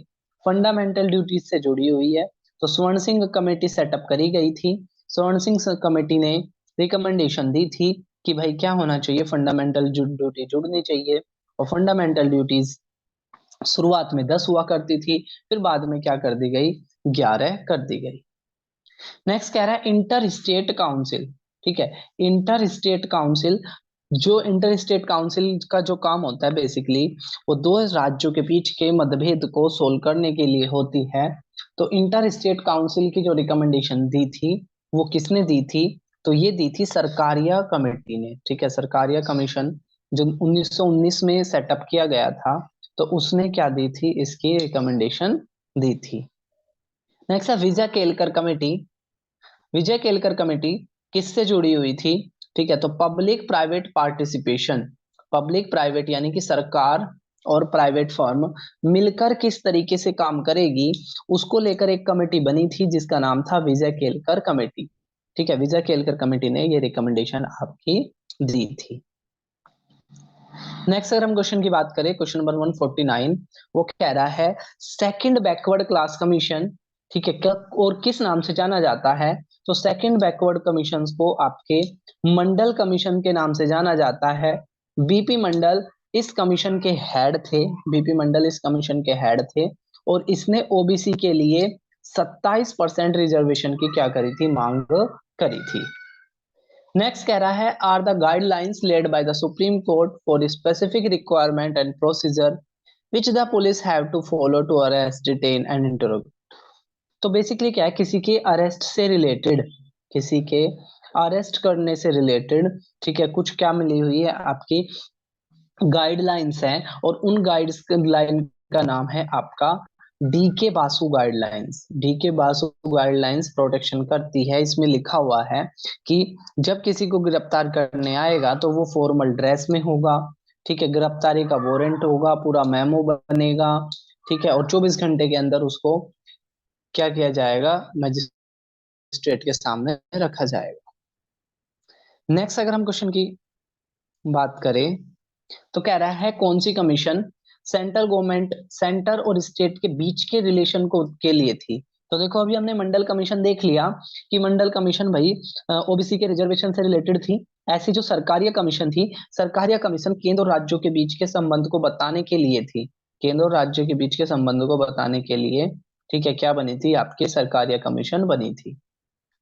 फंडामेंटल ड्यूटीज से जुड़ी हुई है? तो स्वर्ण सिंह कमेटी सेटअप करी गई थी। स्वर्ण सिंह कमेटी ने रिकमेंडेशन दी थी कि भाई क्या होना चाहिए, फंडामेंटल ड्यूटी जुड़नी चाहिए। और फंडामेंटल ड्यूटीज शुरुआत में 10 हुआ करती थी, फिर बाद में क्या कर दी गई, 11 कर दी गई। नेक्स्ट कह रहा है इंटर स्टेट काउंसिल। ठीक है, इंटर स्टेट काउंसिल, जो इंटर स्टेट काउंसिल का जो काम होता है बेसिकली, वो दो राज्यों के बीच के मतभेद को सोल्व करने के लिए होती है। तो इंटर स्टेट काउंसिल की जो रिकमेंडेशन दी थी वो किसने दी थी? तो ये दी थी सरकारिया कमेटी ने। ठीक है, सरकारिया कमीशन जो 1919 में सेटअप किया गया था, तो उसने क्या दी थी, इसकी रिकमेंडेशन दी थी। नेक्स्ट है विजय केलकर कमेटी। विजय केलकर कमेटी किससे जुड़ी हुई थी? ठीक है, तो public private participation, public private यानी कि सरकार और प्राइवेट फर्म मिलकर किस तरीके से काम करेगी, उसको लेकर एक कमेटी बनी थी जिसका नाम था विजय केलकर कमेटी। ठीक है, विजय केलकर कमेटी ने ये रिकमेंडेशन आपकी दी थी। नेक्स्ट अगर हम क्वेश्चन की बात करें, क्वेश्चन नंबर 149, वो कह रहा है सेकंड बैकवर्ड क्लास कमीशन, ठीक है, और किस नाम से जाना जाता है? तो सेकंड बैकवर्ड कमीशन को आपके मंडल कमीशन के नाम से जाना जाता है। बीपी मंडल इस कमीशन के हेड थे, बीपी मंडल इस कमीशन के हेड थे। और इसने ओबीसी के लिए 27% रिजर्वेशन की क्या करी थी, मांग करी थी। नेक्स्ट कह रहा है are the guidelines laid by the supreme court for specific requirement and procedure which the police have to follow to arrest detain and interrogate. तो बेसिकली क्या है, किसी के अरेस्ट से रिलेटेड, किसी के अरेस्ट करने से रिलेटेड, ठीक है, कुछ क्या मिली हुई है आपकी गाइडलाइंस हैं। और उन गाइडलाइन का नाम है आपका डी के बासु गाइडलाइंस। डी के बासु गाइडलाइंस प्रोटेक्शन करती है। इसमें लिखा हुआ है कि जब किसी को गिरफ्तार करने आएगा तो वो फॉर्मल ड्रेस में होगा। ठीक है, गिरफ्तारी का वारंट होगा, पूरा मेमो बनेगा। ठीक है, और 24 घंटे के अंदर उसको क्या किया जाएगा, मजिस्ट्रेट के सामने रखा जाएगा। नेक्स्ट अगर हम क्वेश्चन की बात करें तो कह रहा है कौन C commission central government, centre और स्टेट के बीच के रिलेशन को के लिए थी। तो देखो अभी हमने मंडल कमीशन देख लिया कि मंडल कमीशन भाई ओबीसी के रिजर्वेशन से रिलेटेड थी। ऐसी जो सरकारिया कमीशन थी, सरकारिया कमीशन केंद्र और राज्यों के बीच के संबंध को बताने के लिए थी। केंद्र और राज्यों के बीच के संबंध को बताने के लिए, ठीक है, क्या बनी थी, आपकी सरकारिया कमीशन बनी थी।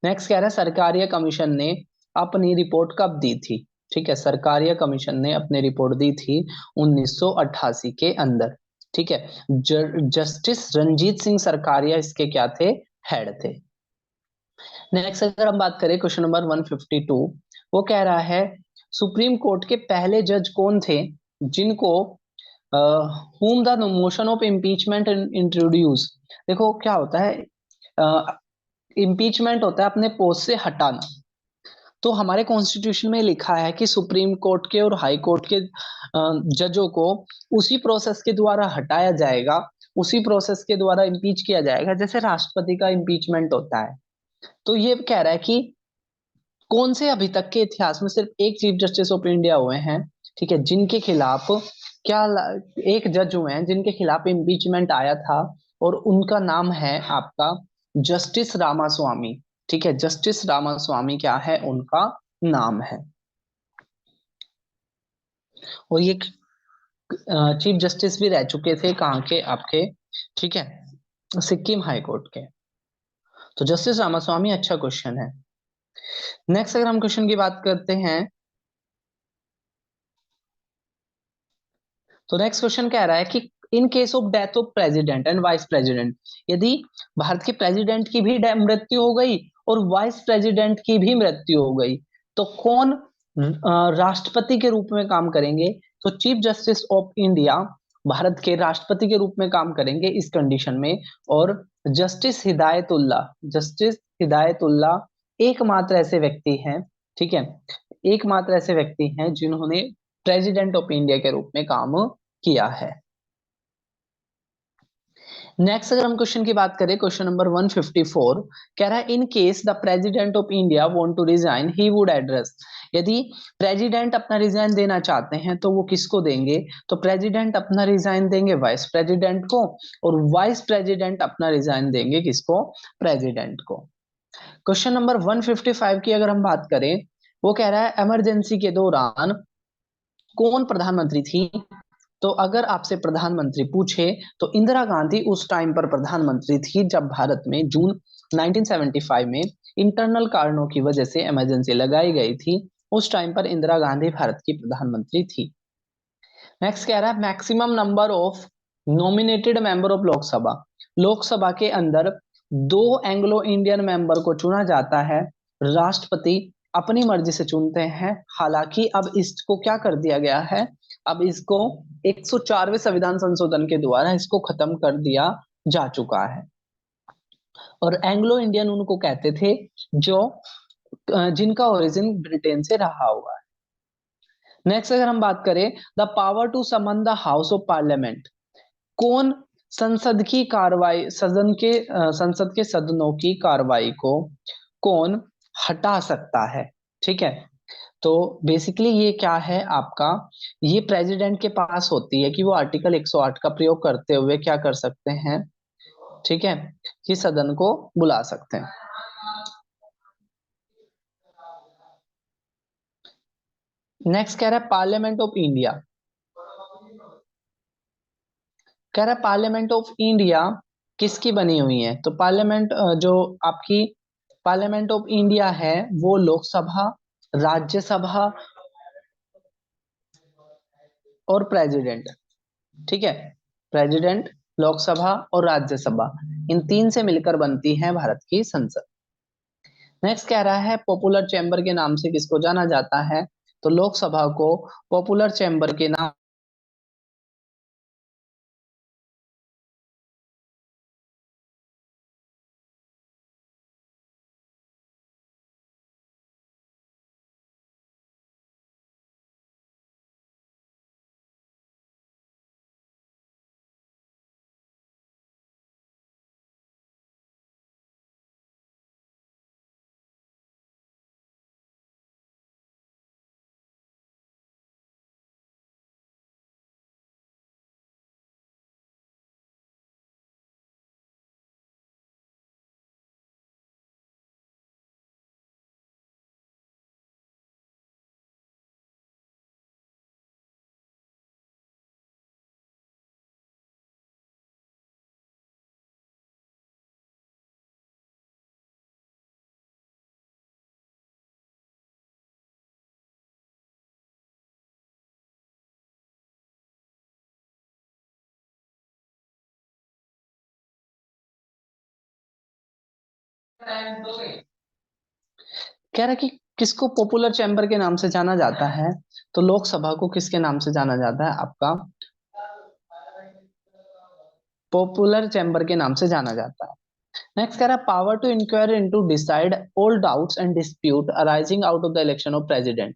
नेक्स्ट कह रहा है सरकारिया कमीशन ने अपनी रिपोर्ट कब दी थी। ठीक है, सरकारिया कमीशन ने अपनी रिपोर्ट दी थी 1988 के अंदर। ठीक है, जस्टिस रंजीत सिंह सरकारिया इसके क्या थे, हेड थे। नेक्स्ट अगर हम बात करें क्वेश्चन नंबर 152, वो कह रहा है सुप्रीम कोर्ट के पहले जज कौन थे जिनको whom the motion of impeachment introduce। देखो क्या होता है, इम्पीचमेंट होता है अपने पोस्ट से हटाना। तो हमारे कॉन्स्टिट्यूशन में लिखा है कि सुप्रीम कोर्ट के और हाई कोर्ट के जजों को उसी प्रोसेस के द्वारा हटाया जाएगा, उसी प्रोसेस के द्वारा इम्पीच किया जाएगा जैसे राष्ट्रपति का इम्पीचमेंट होता है। तो ये कह रहा है कि कौन से अभी तक के इतिहास में सिर्फ एक चीफ जस्टिस ऑफ इंडिया हुए हैं, ठीक है, जिनके खिलाफ क्या एक जज हुए हैं जिनके खिलाफ इम्पीचमेंट आया था, और उनका नाम है आपका जस्टिस रामास्वामी। ठीक है, जस्टिस रामास्वामी क्या है, उनका नाम है। और ये चीफ जस्टिस भी रह चुके थे कहाँ के, आपके, ठीक है, सिक्किम हाई कोर्ट के। तो जस्टिस रामास्वामी अच्छा क्वेश्चन है। नेक्स्ट अगर हम क्वेश्चन की बात करते हैं तो नेक्स्ट क्वेश्चन कह रहा है कि in case of death of president and vice president, यदि भारत के प्रेसिडेंट की भी मृत्यु हो गई और वाइस प्रेसिडेंट की भी मृत्यु हो गई, तो कौन राष्ट्रपति के रूप में काम करेंगे। तो chief justice of India Bharat के राष्ट्रपति के रूप में काम करेंगे इस कंडीशन में। और जस्टिस हिदायतुल्ला एकमात्र ऐसे व्यक्ति हैं, ठीक है, एकमात्र ऐसे व्यक्ति हैं जिन्होंने प्रेसिडेंट ऑफ इंडिया के रूप में काम किया है। नेक्स्ट अगर हम क्वेश्चन की बात करें, क्वेश्चन नंबर 154 कह रहा है in case the president of India want to resign he would address. यदि प्रेसिडेंट अपना रिजाइन देना चाहते हैं तो वो किसको देंगे। तो प्रेसिडेंट अपना रिजाइन देंगे वाइस प्रेसिडेंट को, और वाइस प्रेसिडेंट अपना रिजाइन देंगे किसको, प्रेसिडेंट को। क्वेश्चन नंबर 155 की अगर हम बात करें, वो कह रहा है इमरजेंसी के दौरान कौन प्रधानमंत्री थी। तो अगर आपसे प्रधानमंत्री पूछे तो इंदिरा गांधी उस टाइम पर प्रधानमंत्री थी जब भारत में जून 1975 में इंटरनल कारणों की वजह से इमरजेंसी लगाई गई थी। उस टाइम पर इंदिरा गांधी भारत की प्रधानमंत्री थी। नेक्स्ट कह रहा है maximum number of nominated member of Lok Sabha. Lok Sabha के अंदर दो एंग्लो इंडियन मेंबर को चुना जाता है, राष्ट्रपति अपनी मर्जी से चुनते हैं। हालांकि अब इसको क्या कर दिया गया है, अब इसको 104वें संविधान संशोधन के द्वारा इसको खत्म कर दिया जा चुका है। और एंग्लो इंडियन उनको कहते थे जो जिनका ओरिजिन ब्रिटेन से रहा हुआ है। नेक्स्ट अगर हम बात करें the power to summon the house of parliament, कौन संसद की कार्रवाई, संसद के सदनों की कार्रवाई को कौन हटा सकता है। ठीक है, तो बेसिकली ये क्या है आपका, ये प्रेसिडेंट के पास होती है कि वो आर्टिकल 108 का प्रयोग करते हुए क्या कर सकते हैं, ठीक है, कि सदन को बुला सकते हैं। नेक्स्ट कह रहा है पार्लियामेंट ऑफ इंडिया, कह रहा है पार्लियामेंट ऑफ इंडिया किसकी बनी हुई है। तो पार्लियामेंट जो आपकी पार्लियामेंट ऑफ इंडिया है वो लोकसभा, राज्यसभा और प्रेसिडेंट, ठीक है, प्रेसिडेंट, लोकसभा और राज्यसभा, इन तीन से मिलकर बनती है भारत की संसद। नेक्स्ट कह रहा है पॉपुलर चैम्बर के नाम से किसको जाना जाता है। तो लोकसभा को पॉपुलर चैम्बर के नाम कह रहा कि किसको पॉपुलर चैम्बर के नाम से जाना जाता है, तो लोकसभा को किसके नाम से जाना जाता है आपका, पॉपुलर चैम्बर के नाम से जाना जाता है। नेक्स्ट कह रहा है power to inquire into decide all doubts and dispute arising out of the election of president.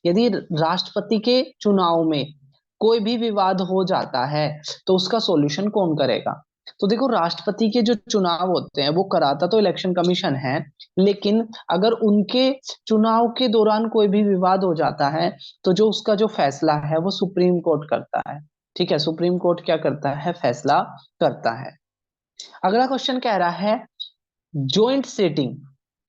यदि राष्ट्रपति के चुनाव में कोई भी विवाद हो जाता है तो उसका सॉल्यूशन कौन करेगा। तो देखो राष्ट्रपति के जो चुनाव होते हैं वो कराता तो इलेक्शन कमीशन है, लेकिन अगर उनके चुनाव के दौरान कोई भी विवाद हो जाता है तो जो उसका जो फैसला है वो सुप्रीम कोर्ट करता है। ठीक है, सुप्रीम कोर्ट क्या करता है, फैसला करता है। अगला क्वेश्चन कह रहा है ज्वाइंट सीटिंग।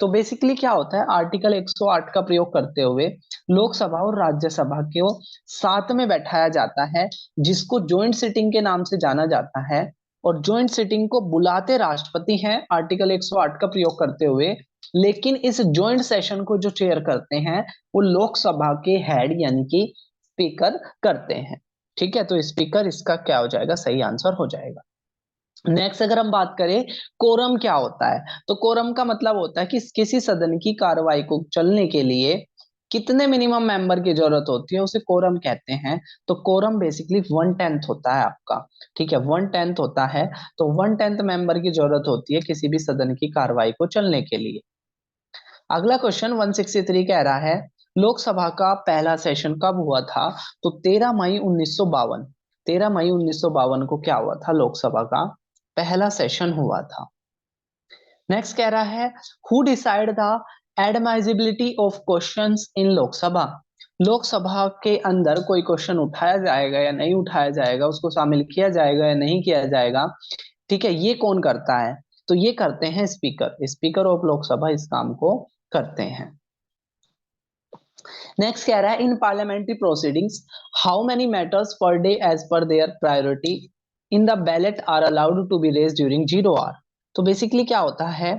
तो बेसिकली क्या होता है, आर्टिकल 108 का प्रयोग करते हुए लोकसभा और राज्यसभा को साथ में बैठाया जाता है, जिसको ज्वाइंट सीटिंग के नाम से जाना जाता है। और ज्वाइंट सीटिंग को बुलाते राष्ट्रपति हैं आर्टिकल 108 का प्रयोग करते हुए, लेकिन इस ज्वाइंट सेशन को जो चेयर करते हैं वो लोकसभा के हेड यानी कि स्पीकर करते हैं। ठीक है, तो स्पीकर इसका क्या हो जाएगा, सही आंसर हो जाएगा। नेक्स्ट अगर हम बात करें कोरम क्या होता है, तो कोरम का मतलब होता है कि किसी सदन की कार्रवाई को चलने के लिए कितने मिनिमम मेंबर की जरूरत होती है, उसे कोरम कहते हैं। तो कोरम बेसिकली 1/10 होता है आपका। ठीक है, 1/10 होता है। तो 1/10 मेंबर की जरूरत होती है किसी भी सदन की कार्रवाई को चलने के लिए। अगला क्वेश्चन 163 कह रहा है लोकसभा का पहला सेशन कब हुआ था, तो 13 मई 1952। 13 मई 1952 को क्या हुआ था, लोकसभा का पहला सेशन हुआ था। नेक्स्ट कह रहा है who decide the admissibility of questions in Lok Sabha. Lok Sabha के अंदर कोई क्वेश्चन उठाया जाएगा या नहीं उठाया जाएगा, उसको शामिल किया जाएगा या नहीं किया जाएगा, ठीक है, ये कौन करता है, तो ये करते हैं स्पीकर। स्पीकर ऑफ लोकसभा इस काम को करते हैं। नेक्स्ट कह रहा है in parliamentary proceedings how many matters per day as per their priority in the ballot are allowed to be raise during 0 hour. तो बेसिकली क्या होता है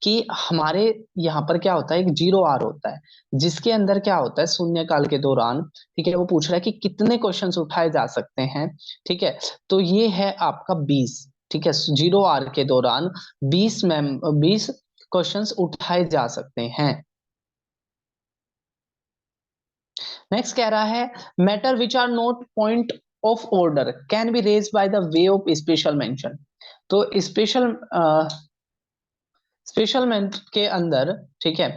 कि हमारे यहाँ पर क्या होता है, एक 0 आवर होता है जिसके अंदर क्या होता है शून्यकाल के दौरान, ठीक है, वो पूछ रहा है कि कितने क्वेश्चंस उठाए जा सकते हैं। ठीक है, तो ये है आपका 20। ठीक है, 0 आवर के दौरान 20 क्वेश्चंस उठाए जा सकते हैं। नेक्स्ट कह रहा है matter which are not point of order can be raise by the way of special mention. तो स्पेशल के अंदर, ठीक है,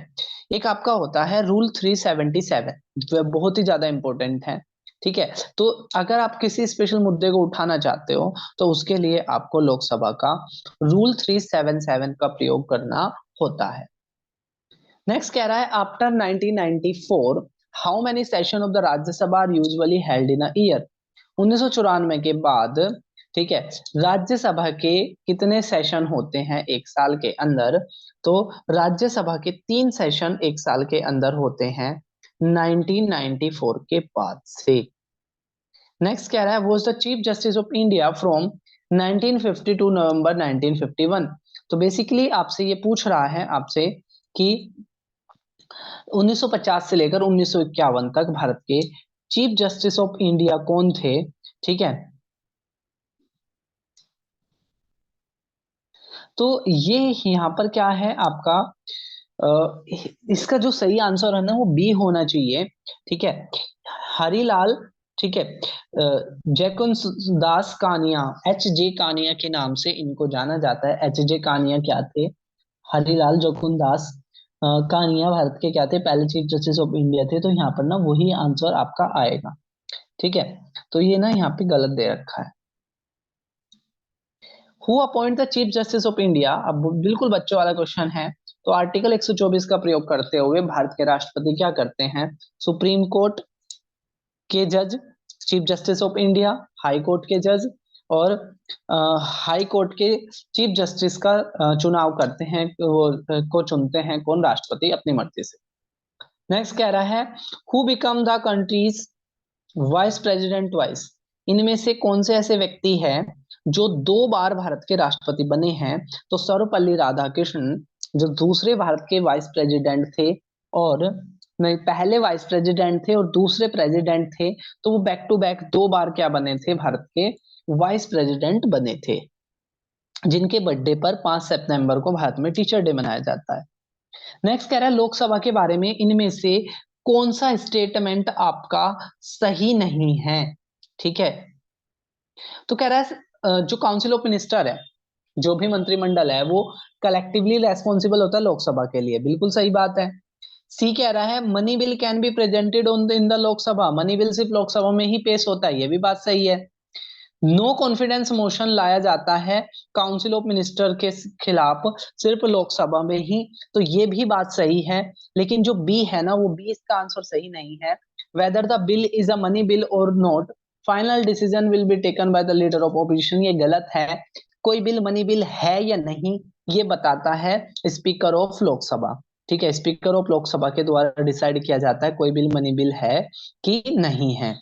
एक आपका होता है रूल 377 जो बहुत ही ज्यादा इंपॉर्टेंट है। ठीक है, तो अगर आप किसी स्पेशल मुद्दे को उठाना चाहते हो तो उसके लिए आपको लोकसभा का रूल 377 का प्रयोग करना होता है। नेक्स्ट कह रहा है after 1994 how many session of the Rajya Sabha are usually held in a year. 1994 के बाद, ठीक है, राज्यसभा के कितने सेशन होते हैं एक साल के अंदर, तो राज्यसभा के 3 सेशन एक साल के अंदर होते हैं 1994 के बाद से। नेक्स्ट कह रहा है was the chief justice of India from 1950 to November 1951। तो बेसिकली आपसे ये पूछ रहा है आपसे कि 1950 से लेकर 1951 तक भारत के चीफ जस्टिस ऑफ इंडिया कौन थे। ठीक है, तो ये यहाँ पर क्या है आपका, इसका जो सही आंसर है ना वो बी होना चाहिए। ठीक है, हरिलाल, ठीक है, जयकुंद दास कानिया, H. J. कानिया के नाम से इनको जाना जाता है। H. J. कानिया क्या थे, हरिलाल जयकुंद दास कानिया भारत के क्या थे, पहले चीफ जस्टिस ऑफ इंडिया थे। तो यहाँ पर ना वही आंसर आपका आएगा। ठीक है, तो ये ना यहाँ पे गलत दे रखा है। Who appoint the chief justice of India, अब बिल्कुल बच्चों वाला क्वेश्चन है। तो आर्टिकल 124 का प्रयोग करते हुए भारत के राष्ट्रपति क्या करते हैं, सुप्रीम कोर्ट के जज, chief justice of India, high court के जज और हाई कोर्ट के चीफ जस्टिस का चुनाव करते हैं, को चुनते हैं कौन, राष्ट्रपति अपनी मर्जी से। नेक्स्ट कह रहा है who become the countries vice president vice. इनमें से कौन से ऐसे व्यक्ति हैं जो 2 बार भारत के राष्ट्रपति बने हैं, तो सर्वपल्ली राधाकृष्णन जो दूसरे भारत के वाइस प्रेसिडेंट थे, और नहीं, पहले वाइस प्रेसिडेंट थे और दूसरे प्रेसिडेंट थे, तो वो बैक टू बैक 2 बार क्या बने थे, भारत के वाइस प्रेसिडेंट बने थे। जिनके बर्थडे पर 5 सितंबर को भारत में टीचर डे मनाया जाता है। नेक्स्ट कह रहा है लोकसभा के बारे में इनमें से कौन सा स्टेटमेंट आपका सही नहीं है। ठीक है, तो कह रहा है जो काउंसिल ऑफ मिनिस्टर है, जो भी मंत्रिमंडल है, वो कलेक्टिवली रेस्पॉन्सिबल होता है लोकसभा के लिए, बिल्कुल सही बात है। सी कह रहा है money bill can be presented on in the Lok Sabha, money bill सिर्फ लोकसभा में ही पेश होता है, ये भी बात सही है। नो कॉन्फिडेंस मोशन लाया जाता है काउंसिल ऑफ मिनिस्टर के खिलाफ सिर्फ लोकसभा में ही, तो ये भी बात सही है। लेकिन जो बी है ना, वो बी इसका आंसर सही नहीं है। Whether the bill is a money bill और not, final decision will be taken by the leader of opposition, ये गलत है। कोई बिल मनी बिल है या नहीं, ये बताता है स्पीकर ऑफ लोकसभा। ठीक है, स्पीकर ऑफ लोकसभा के द्वारा डिसाइड किया जाता है कोई बिल मनी बिल है कि नहीं है।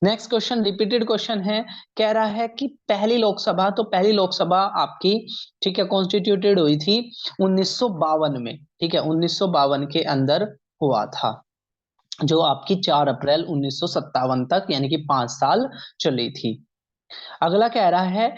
नेक्स्ट क्वेश्चन रिपीटेड क्वेश्चन है, कह रहा है कि पहली लोकसभा, तो पहली लोकसभा आपकी, ठीक है, कॉन्स्टिट्यूटेड हुई थी 1952 में। ठीक है, 1952 के अंदर हुआ था, जो आपकी 4 अप्रैल 1957 तक, यानी कि 5 साल चली थी। अगला कह रहा है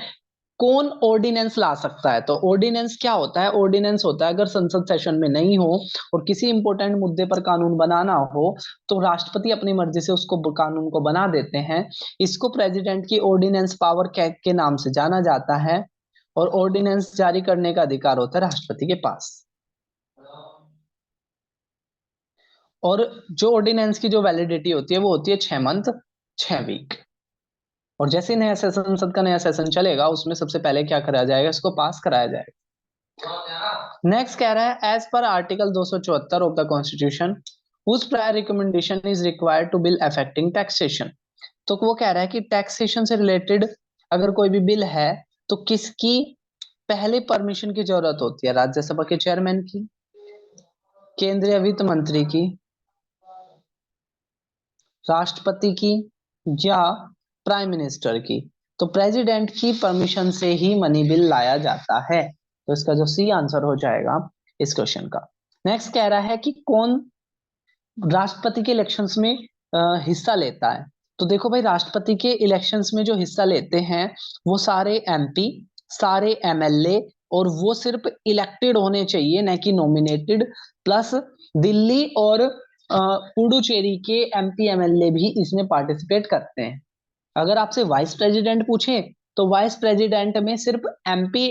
कौन ऑर्डिनेंस ला सकता है। तो ऑर्डिनेंस क्या होता है, ऑर्डिनेंस होता है अगर संसद सेशन में नहीं हो और किसी इंपॉर्टेंट मुद्दे पर कानून बनाना हो, तो राष्ट्रपति अपनी मर्जी से उसको कानून को बना देते हैं। इसको प्रेसिडेंट की ऑर्डिनेंस पावर के नाम से जाना जाता है, और ऑर्डिनेंस जारी करने का अधिकार होता है राष्ट्रपति के पास। और जो ऑर्डिनेंस की जो वैलिडिटी होती है वो होती है 6 मंथ, 6 वीक। और जैसे नया सेशन, संसद का नया सेशन चलेगा, उसमें सबसे पहले क्या कराया जाएगा, इसको पास कराया जाएगा। नेक्स्ट कह रहा है as per article 274 of the constitution whose prior recommendation is required to bill affecting taxation. तो वो कह रहा है कि टैक्सेशन से रिलेटेड अगर कोई भी बिल है, तो किसकी पहले परमिशन की जरूरत होती है, राज्यसभा के चेयरमैन की, केंद्रीय वित्त मंत्री की, राष्ट्रपति की, या प्राइम मिनिस्टर की। तो प्रेसिडेंट की परमिशन से ही मनी बिल लाया जाता है, तो इसका जो सी आंसर हो जाएगा इस क्वेश्चन का। नेक्स्ट कह रहा है कि कौन राष्ट्रपति के इलेक्शंस में हिस्सा लेता है। तो देखो भाई, राष्ट्रपति के इलेक्शंस में जो हिस्सा लेते हैं वो सारे एमपी, सारे एमएलए, और वो सिर्फ इलेक्टेड होने चाहिए, न कि नॉमिनेटेड। प्लस दिल्ली और पुडुचेरी के एमपी एमएलए भी इसमें पार्टिसिपेट करते हैं। अगर आपसे वाइस प्रेसिडेंट पूछे, तो वाइस प्रेसिडेंट में सिर्फ एमपी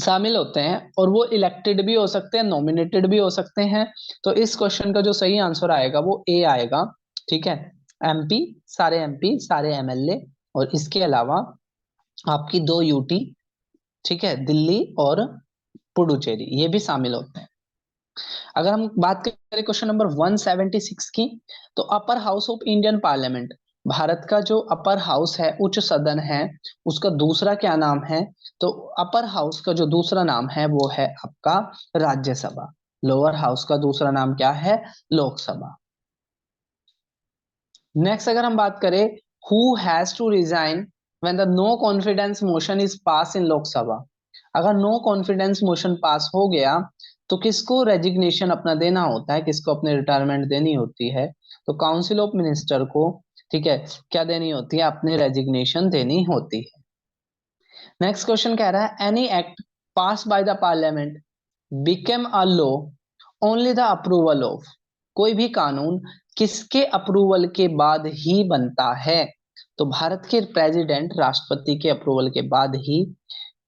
शामिल होते हैं, और वो इलेक्टेड भी हो सकते हैं, नॉमिनेटेड भी हो सकते हैं। तो इस क्वेश्चन का जो सही आंसर आएगा वो ए आएगा। ठीक है, एमपी सारे एमएलए, और इसके अलावा आपकी 2 यूटी, ठीक है, दिल्ली और पुडुचेरी, ये भी शामिल होते हैं। अगर हम बात करें क्वेश्चन नंबर 176 की, तो upper house of Indian parliament, Bharat का जो अपर हाउस है, उच्च सदन है, उसका दूसरा क्या नाम है। तो अपर हाउस का जो दूसरा नाम है वो है आपका राज्यसभा। लोअर हाउस का दूसरा नाम क्या है, लोकसभा। नेक्स्ट अगर हम बात करें, who has to resign when the no confidence motion is pass in Lok Sabha. अगर नो कॉन्फिडेंस मोशन पास हो गया, तो किसको रेजिग्नेशन अपना देना होता है, किसको अपने रिटायरमेंट देनी होती है। तो काउंसिल ऑफ मिनिस्टर को, ठीक है, क्या देनी होती है, अपनी रेजिग्नेशन देनी होती है। नेक्स्ट क्वेश्चन कह रहा है any act pass by the parliament became a law only the approval of. कोई भी कानून किसके अप्रूवल के बाद ही बनता है। तो भारत के प्रेसिडेंट, राष्ट्रपति के अप्रूवल के बाद ही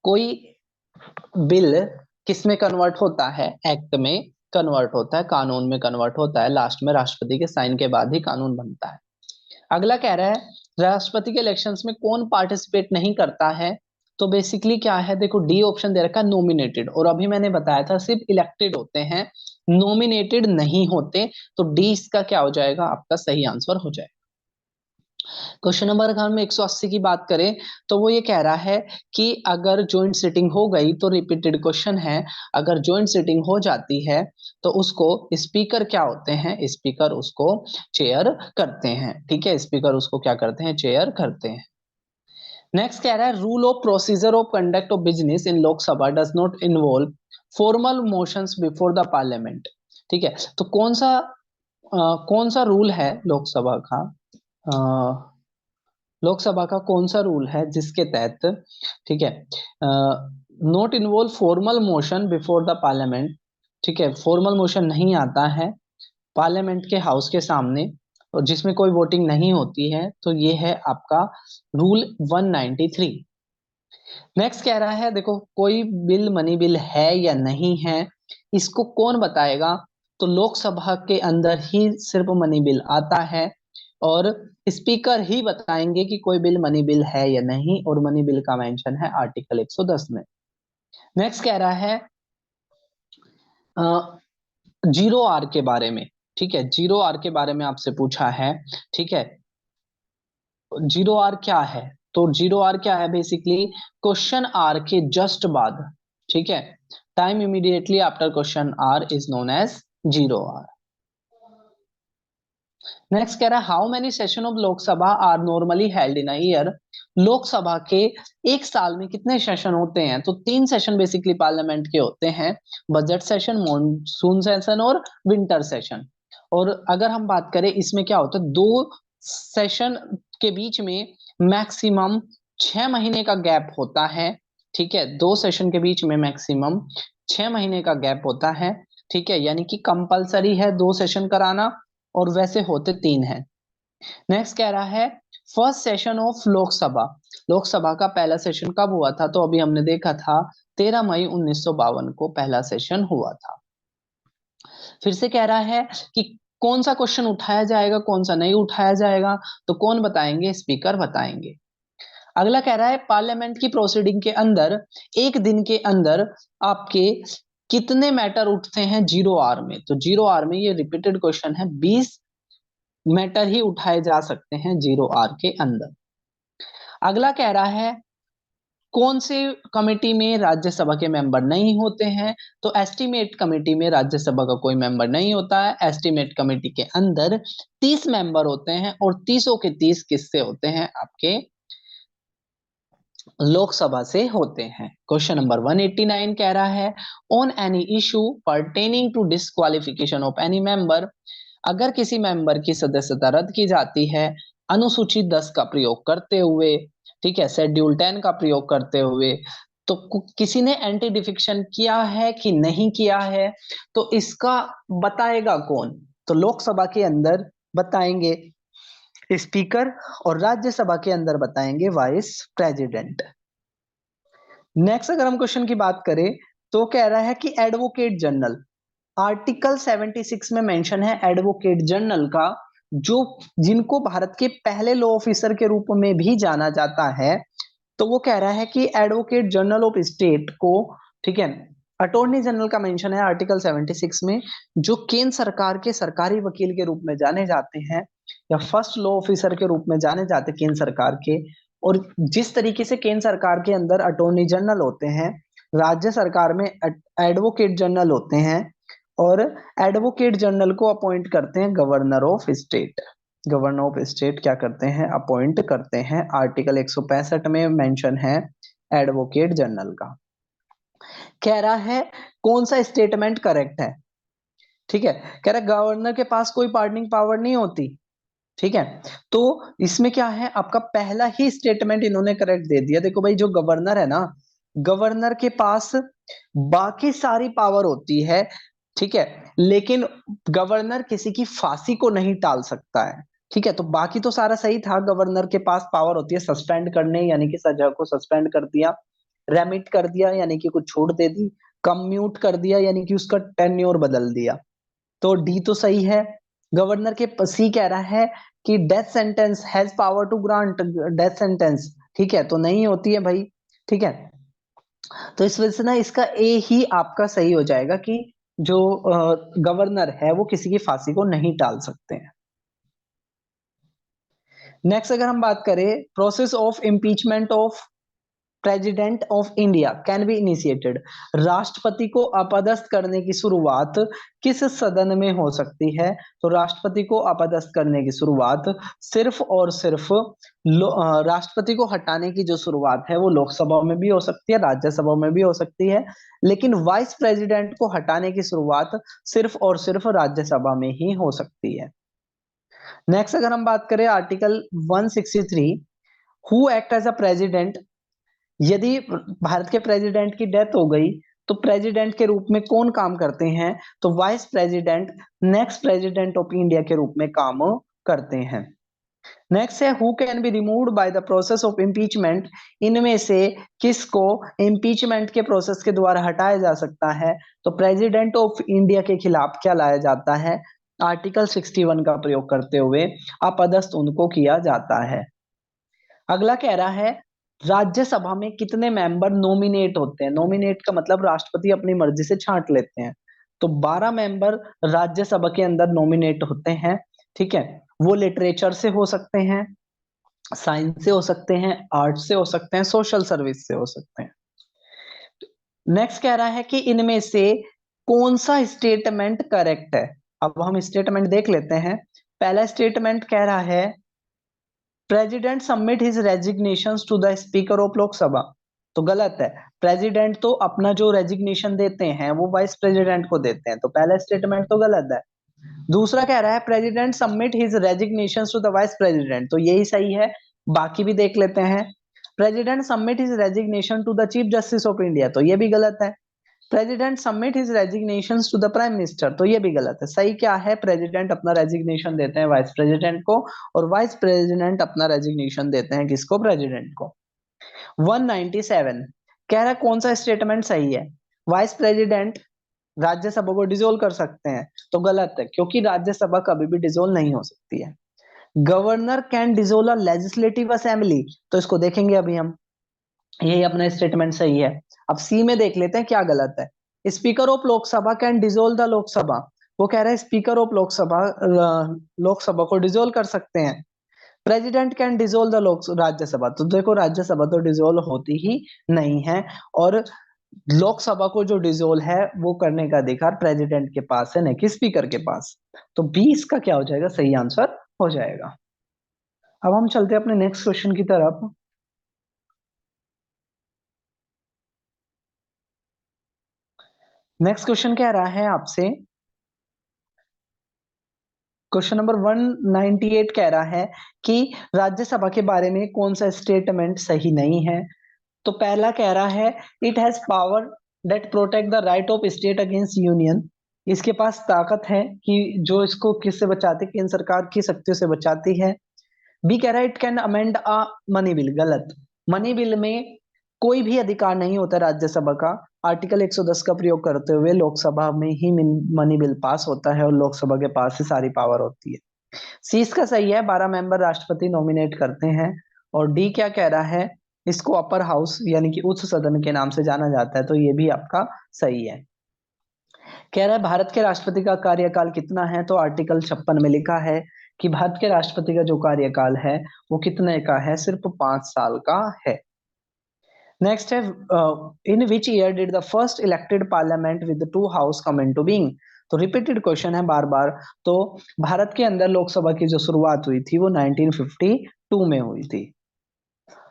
कोई बिल किस में कन्वर्ट होता है, एक्ट में कन्वर्ट होता है, कानून में कन्वर्ट होता है। लास्ट में राष्ट्रपति के साइन के बाद ही कानून बनता है। अगला कह रहा है राष्ट्रपति के इलेक्शंस में कौन पार्टिसिपेट नहीं करता है। तो बेसिकली क्या है, देखो डी ऑप्शन दे रखा है नॉमिनेटेड, और अभी मैंने बताया था सिर्फ इलेक्टेड होते हैं, नॉमिनेटेड नहीं होते। तो डी इसका क्या हो जाएगा, आपका सही आंसर हो जाएगा। क्वेश्चन नंबर अगर हम 180 की बात करें, तो वो ये कह रहा है कि अगर ज्वाइंट सिटिंग हो गई, तो रिपीटेड क्वेश्चन है, अगर ज्वाइंट सिटिंग हो जाती है तो उसको स्पीकर क्या होते हैं, स्पीकर उसको चेयर करते हैं। ठीक है, स्पीकर उसको क्या करते हैं, चेयर करते हैं। नेक्स्ट कह रहा है rule of procedure of conduct of business in Lok Sabha does not involve formal motions before the parliament. ठीक है, तो कौन सा रूल है लोकसभा का, लोकसभा का कौन सा रूल है जिसके तहत, ठीक है, not involve formal motion before the parliament, ठीक है, फॉर्मल मोशन नहीं आता है पार्लियामेंट के हाउस के सामने और जिसमें कोई वोटिंग नहीं होती है, तो ये है आपका रूल 193। नेक्स्ट कह रहा है, देखो कोई बिल मनी बिल है या नहीं है, इसको कौन बताएगा? तो लोकसभा के अंदर ही सिर्फ मनी बिल आता है और स्पीकर ही बताएंगे कि कोई बिल मनी बिल है या नहीं, और मनी बिल का मेंशन है आर्टिकल 110 में। नेक्स्ट कह रहा है जीरो आर के बारे में, ठीक है, जीरो आर के बारे में आपसे पूछा है, ठीक है। जीरो आर क्या है? तो जीरो आर क्या है? बेसिकली क्वेश्चन आर के जस्ट बाद, ठीक है, time immediately after question hour is known as zero hour. Next कह रहा है how many session of Lok Sabha are normally held in a year. Lok Sabha के एक साल में कितने सेशन होते हैं? तो 3 सेशन बेसिकली पार्लियामेंट के होते हैं, बजट सेशन, मॉनसून सेशन और विंटर सेशन। और अगर हम बात करें इसमें क्या होता है, 2 सेशन के बीच में मैक्सिमम 6 महीने का गैप होता है, ठीक है, 2 सेशन के बीच में मैक्सिमम 6 महीने का गैप होता है, ठीक है, यानी कि कंपलसरी है 2 सेशन कराना, और वैसे होते 3 हैं। नेक्स्ट कह रहा है first session of Lok Sabha. Lok Sabha का पहला सेशन कब हुआ था? तो अभी हमने देखा था 13 मई 1952 को पहला सेशन हुआ था। फिर से कह रहा है कि कौन सा क्वेश्चन उठाया जाएगा, कौन सा नहीं उठाया जाएगा, तो कौन बताएंगे? स्पीकर बताएंगे। अगला कह रहा है पार्लियामेंट की प्रोसीडिंग के अंदर एक दिन के अंदर आपके कितने मैटर उठते हैं जीरो आर में? तो जीरो आर में ये रिपीटेड क्वेश्चन है, 20 मैटर ही उठाए जा सकते हैं जीरो आर के अंदर। अगला कह रहा है कौन से कमेटी में राज्यसभा के मेंबर नहीं होते हैं? तो एस्टीमेट कमेटी में राज्यसभा का कोई मेंबर नहीं होता है। एस्टीमेट कमेटी के अंदर 30 मेंबर होते हैं और 30 के 30 किससे होते हैं? आपके लोकसभा से होते हैं। क्वेश्चन नंबर 189 कह रहा है on any issue pertaining to disqualification of any member, अगर किसी मेंबर की सदस्यता रद्द की जाती है अनुसूची 10 का प्रयोग करते हुए, ठीक है, शेड्यूल 10 का प्रयोग करते हुए, तो किसी ने एंटी डिफिक्शन किया है कि नहीं किया है, तो इसका बताएगा कौन? तो लोकसभा के अंदर बताएंगे स्पीकर और राज्यसभा के अंदर बताएंगे वाइस प्रेसिडेंट। नेक्स्ट अगर हम क्वेश्चन की बात करें तो कह रहा है कि एडवोकेट जनरल, आर्टिकल 76 में मेंशन है एडवोकेट जनरल का, जो जिनको भारत के पहले लॉ ऑफिसर के रूप में भी जाना जाता है। तो वो कह रहा है कि एडवोकेट जनरल ऑफ स्टेट को, ठीक है, अटॉर्नी जनरल का मेंशन है आर्टिकल 76 में, जो केंद्र सरकार के सरकारी वकील के रूप में जाने जाते हैं या फर्स्ट लॉ ऑफिसर के रूप में जाने जाते हैं केंद्र सरकार के। और जिस तरीके से केंद्र सरकार के अंदर अटॉर्नी जनरल होते हैं, राज्य सरकार में एडवोकेट जनरल होते हैं, और एडवोकेट जनरल को अपॉइंट करते हैं governor of state. Governor of state क्या करते हैं? अपॉइंट करते हैं। आर्टिकल 165 में मेंशन है एडवोकेट जनरल का। कह रहा है कौन सा स्टेटमेंट करेक्ट है? ठीक है, कह रहा है गवर्नर के पास कोई पार्डनिंग पावर नहीं होती, ठीक है। तो इसमें क्या है, आपका पहला ही स्टेटमेंट इन्होंने करेक्ट दे दिया। देखो भाई, जो गवर्नर है ना, गवर्नर के पास बाकी सारी पावर होती है, ठीक है, लेकिन गवर्नर किसी की फांसी को नहीं टाल सकता है, ठीक है। तो बाकी तो सारा सही था, गवर्नर के पास पावर होती है सस्पेंड करने, यानी कि सजा को सस्पेंड कर दिया, रेमिट कर दिया यानी कि कुछ छूट दे दी, कम्यूट कर दिया यानी कि उसका टेन्योर बदल दिया। तो डी तो सही है। गवर्नर के सी कह रहा है कि death sentence has power to grant death sentence, ठीक है, तो नहीं होती है भाई, ठीक है। तो इस वजह से ना इसका ए ही आपका सही हो जाएगा कि जो गवर्नर है वो किसी की फांसी को नहीं टाल सकते हैं। नेक्स्ट अगर हम बात करें process of impeachment of president of India can be initiated, राष्ट्रपति को अपदस्थ करने की शुरुआत किस सदन में हो सकती है? तो राष्ट्रपति को अपदस्थ करने की शुरुआत सिर्फ और सिर्फ राष्ट्रपति को हटाने की जो शुरुआत है वो लोकसभा में भी हो सकती है, राज्यसभा में भी हो सकती है, लेकिन वाइस प्रेसिडेंट को हटाने की शुरुआत सिर्फ और सिर्फ राज्यसभा में ही हो सकती है। नेक्स्ट अगर हम बात करें article 163, who act as a president, यदि भारत के प्रेसिडेंट की डेथ हो गई तो प्रेसिडेंट के रूप में कौन काम करते हैं? तो vice president next president of India के रूप में काम करते हैं। नेक्स्ट है who can be removed by the process of impeachment, इनमें से किसको इम्पीचमेंट के प्रोसेस के द्वारा हटाया जा सकता है? तो प्रेसिडेंट ऑफ इंडिया के खिलाफ क्या लाया जाता है? आर्टिकल 61 का प्रयोग करते हुए अपदस्थ उनको किया जाता है। अगला कह रहा है राज्यसभा में कितने मेंबर नॉमिनेट होते हैं? नॉमिनेट का मतलब राष्ट्रपति अपनी मर्जी से छांट लेते हैं। तो 12 मेंबर राज्यसभा के अंदर नॉमिनेट होते हैं। ठीक है, वो लिटरेचर से हो सकते हैं, साइंस से हो सकते हैं, आर्ट से हो सकते हैं, सोशल सर्विस से हो सकते हैं। नेक्स्ट कह रहा है कि इनमें से कौन सा स्टेटमेंट करेक्ट है? अब हम स्टेटमेंट देख लेते हैं। पहला स्टेटमेंट कह रहा है president submit his resignation to the speaker of Lok Sabha. तो गलत है। प्रेसिडेंट तो अपना जो रेजिग्नेशन देते हैं वो वाइस प्रेसिडेंट को देते हैं, तो पहला स्टेटमेंट तो गलत है। दूसरा कह रहा है president submit his resignation to the vice president, तो यही सही है। बाकी भी देख लेते हैं। President submit his resignation to the chief justice of India, तो ये भी गलत है। President submit his resignation to the prime minister, तो ये भी गलत है। सही क्या है? प्रेसिडेंट अपना रेजिग्नेशन देते हैं वाइस प्रेसिडेंट को, और वाइस प्रेसिडेंट अपना रेजिग्नेशन देते हैं किसको? प्रेसिडेंट को। 197 कह रहा है कौन सा स्टेटमेंट सही है? वाइस प्रेसिडेंट राज्यसभा को डिसोल्व कर सकते हैं, तो गलत है, क्योंकि राज्यसभा कभी भी डिसोल्व नहीं हो सकती है। Governor can dissolve a legislative assembly, तो इसको देखेंगे अभी हम, यही अपना स्टेटमेंट सही है। अब सी में देख लेते हैं क्या गलत है। Speaker of Lok Sabha can dissolve the Lok Sabha, वो कह रहा है स्पीकर ऑफ लोकसभा लोकसभा को डिसोल्व कर सकते हैं। प्रेसिडेंट कैन डिसोल्व द लोक राज्यसभा, तो देखो राज्यसभा तो डिसोल्व होती ही नहीं है, और लोकसभा को जो डिसोल्व है वो करने का अधिकार प्रेसिडेंट के पास है, नहीं कि स्पीकर के पास। तो 20 का क्या हो जाएगा? सही आंसर हो जाएगा। अब हम चलते हैं अपने नेक्स्ट क्वेश्चन की तरफ। नेक्स्ट क्वेश्चन कह रहा है आपसे, क्वेश्चन नंबर 198 कह रहा है कि राज्यसभा के बारे में कौन सा स्टेटमेंट सही नहीं है? तो पहला कह रहा है it has power that protect the right of state against union, इसके पास ताकत है कि जो इसको किससे बचाती है? केंद्र सरकार की शक्तियों से बचाती है। बी कह रहा है it can amend a money bill, गलत। मनी बिल में कोई भी अधिकार नहीं होता राज्यसभा का। आर्टिकल 110 का प्रयोग करते हुए लोकसभा में ही मनी बिल पास होता है, और लोकसभा के पास ही सारी पावर होती है। सी इसका सही है, 12 मेंबर राष्ट्रपति नॉमिनेट करते हैं। और डी क्या कह रहा है? इसको अपर हाउस यानी कि उच्च सदन के नाम से जाना जाता है, तो ये भी आपका सही है। कह रहा है भारत के राष्ट्रपति का कार्यकाल कितना है? तो आर्टिकल 56 में लिखा है कि भारत के राष्ट्रपति का जो कार्यकाल है वो कितने का है? सिर्फ 5 साल का है। नेक्स्ट है in which year did the first elected parliament with two house come into being? तो रिपीटेड क्वेश्चन है बार बार। तो भारत के अंदर लोकसभा की जो शुरुआत हुई थी वो 1952 में हुई थी।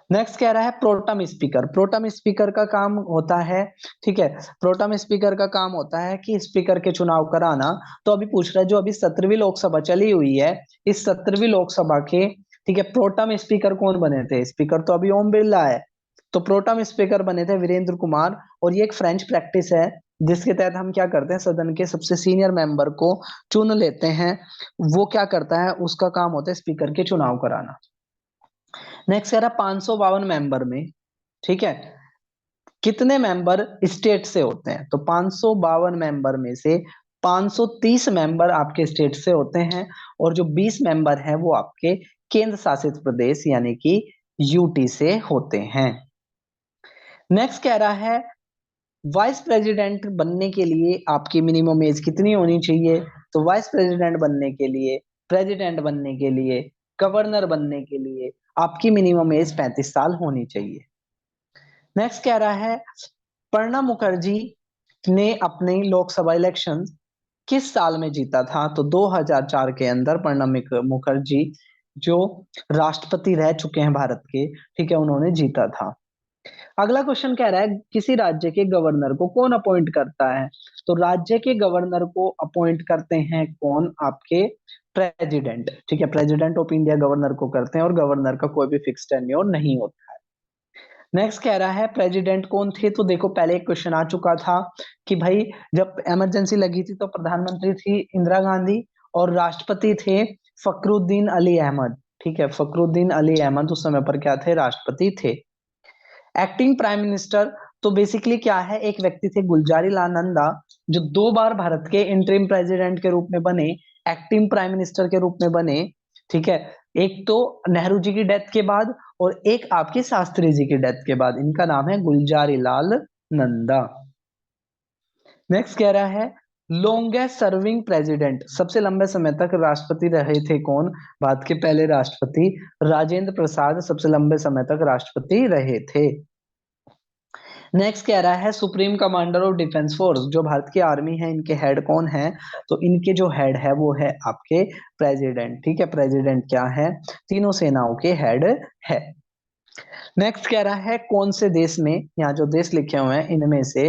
नेक्स्ट कह रहा है प्रोटम स्पीकर। प्रोटम स्पीकर का काम होता है, ठीक है, प्रोटम स्पीकर का काम होता है कि स्पीकर के चुनाव कराना। तो अभी पूछ रहा है जो अभी 17वीं लोकसभा चली हुई है, इस 17वीं लोकसभा के, ठीक है, प्रोटम स्पीकर कौन बने थे? स्पीकर तो अभी ओम बिरला है, तो प्रोटम स्पीकर बने थे वीरेंद्र कुमार। और ये एक फ्रेंच प्रैक्टिस है जिसके तहत हम क्या करते हैं, सदन के सबसे सीनियर मेंबर को चुन लेते हैं। वो क्या करता है? उसका काम होता है स्पीकर के चुनाव कराना। नेक्स्ट कह रहा 552 मेंबर में, ठीक है, कितने मेंबर स्टेट से होते हैं? तो 552 मेंबर में से 530 मेंबर आपके स्टेट से होते हैं, और जो 20 मेंबर हैं वो आपके केंद्र शासित प्रदेश यानी कि यूटी से होते हैं। नेक्स्ट कह रहा है वाइस प्रेसिडेंट बनने के लिए आपकी मिनिमम एज कितनी होनी चाहिए? तो वाइस प्रेसिडेंट बनने के लिए, प्रेसिडेंट बनने के लिए, गवर्नर बनने के लिए आपकी मिनिमम एज 35 साल होनी चाहिए। नेक्स्ट कह रहा है प्रणब मुखर्जी ने अपने लोकसभा इलेक्शन किस साल में जीता था? तो 2004 के अंदर प्रणब मुखर्जी जो राष्ट्रपति रह चुके हैं भारत के, ठीक है, उन्होंने जीता था। अगला क्वेश्चन कह रहा है किसी राज्य के गवर्नर को कौन अपॉइंट करता है। तो राज्य के गवर्नर को अपॉइंट करते हैं कौन, आपके प्रेसिडेंट। ठीक है, प्रेसिडेंट ऑफ इंडिया गवर्नर को करते हैं और गवर्नर का कोई भी फिक्स टेन्योर नहीं होता है। नेक्स्ट कह रहा है प्रेसिडेंट कौन थे। तो देखो पहले एक क्वेश्चन आ चुका था कि भाई जब इमरजेंसी लगी थी तो प्रधानमंत्री थी इंदिरा गांधी और राष्ट्रपति थे फखरुद्दीन अली अहमद। ठीक है, फखरुद्दीन अली अहमद उस समय पर क्या थे, राष्ट्रपति थे। एक्टिंग प्राइम मिनिस्टर, तो बेसिकली क्या है, एक व्यक्ति थे गुलजारी लाल नंदा जो 2 बार भारत के इंटरिम प्रेसिडेंट के रूप में बने, एक्टिंग प्राइम मिनिस्टर के रूप में बने। ठीक है, एक तो नेहरू जी की डेथ के बाद और एक आपके शास्त्री जी की डेथ के बाद। इनका नाम है गुलजारी लाल नंदा। नेक्स्ट कह रहा है लॉन्गेस्ट सर्विंग प्रेसिडेंट, सबसे लंबे समय तक राष्ट्रपति रहे थे कौन। भारत के पहले राष्ट्रपति राजेंद्र प्रसाद सबसे लंबे समय तक राष्ट्रपति रहे थे। नेक्स्ट कह रहा है supreme commander of defence force, जो भारत की आर्मी है इनके हेड कौन है। तो इनके जो हेड है वो है आपके प्रेसिडेंट। ठीक है, प्रेसिडेंट क्या है, तीनों सेनाओं के हेड है। नेक्स्ट कह रहा है कौन से देश में, यहाँ जो देश लिखे हुए हैं इनमें से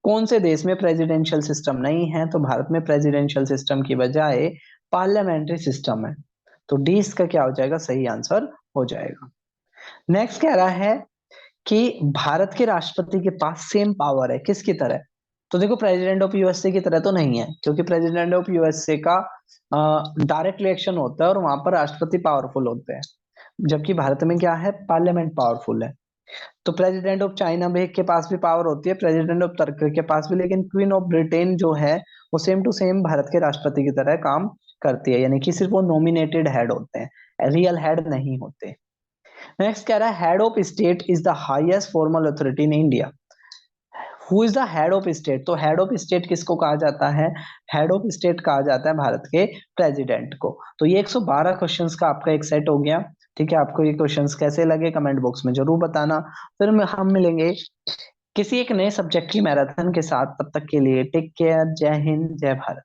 कौन से देश में प्रेसिडेंशियल सिस्टम नहीं है। तो भारत में प्रेसिडेंशियल सिस्टम की बजाय पार्लियामेंट्री सिस्टम है। तो डी इसका क्या हो जाएगा, सही आंसर हो जाएगा। नेक्स्ट कह रहा है कि भारत के राष्ट्रपति के पास सेम पावर है किसकी तरह। तो देखो प्रेसिडेंट ऑफ यूएसए की तरह तो नहीं है, क्योंकि प्रेसिडेंट ऑफ यूएसए का डायरेक्ट इलेक्शन होता है और वहां पर राष्ट्रपति पावरफुल होते हैं, जबकि भारत में क्या है, पार्लियामेंट पावरफुल है। तो प्रेसिडेंट ऑफ चाइना भी के पास भी पावर होती है, प्रेसिडेंट ऑफ तुर्की के पास भी, लेकिन क्वीन ऑफ ब्रिटेन जो है वो सेम टू सेम भारत के राष्ट्रपति की तरह काम करती है, यानी कि सिर्फ वो नॉमिनेटेड हेड होते हैं, रियल हेड नहीं होते। नेक्स्ट कह रहा है head of state is the highest formal authority in India. Who is the head of state, तो हेड ऑफ स्टेट किसको कहा जाता है, हेड ऑफ स्टेट कहा जाता है भारत के प्रेसिडेंट को। तो ये 112 क्वेश्चंस का आपका एक सेट हो गया। ठीक है, आपको ये क्वेश्चंस कैसे लगे कमेंट बॉक्स में जरूर बताना। फिर हम मिलेंगे किसी एक नए सब्जेक्ट की मैराथन के साथ, तब तक के लिए टेक केयर, जय हिंद जय भारत।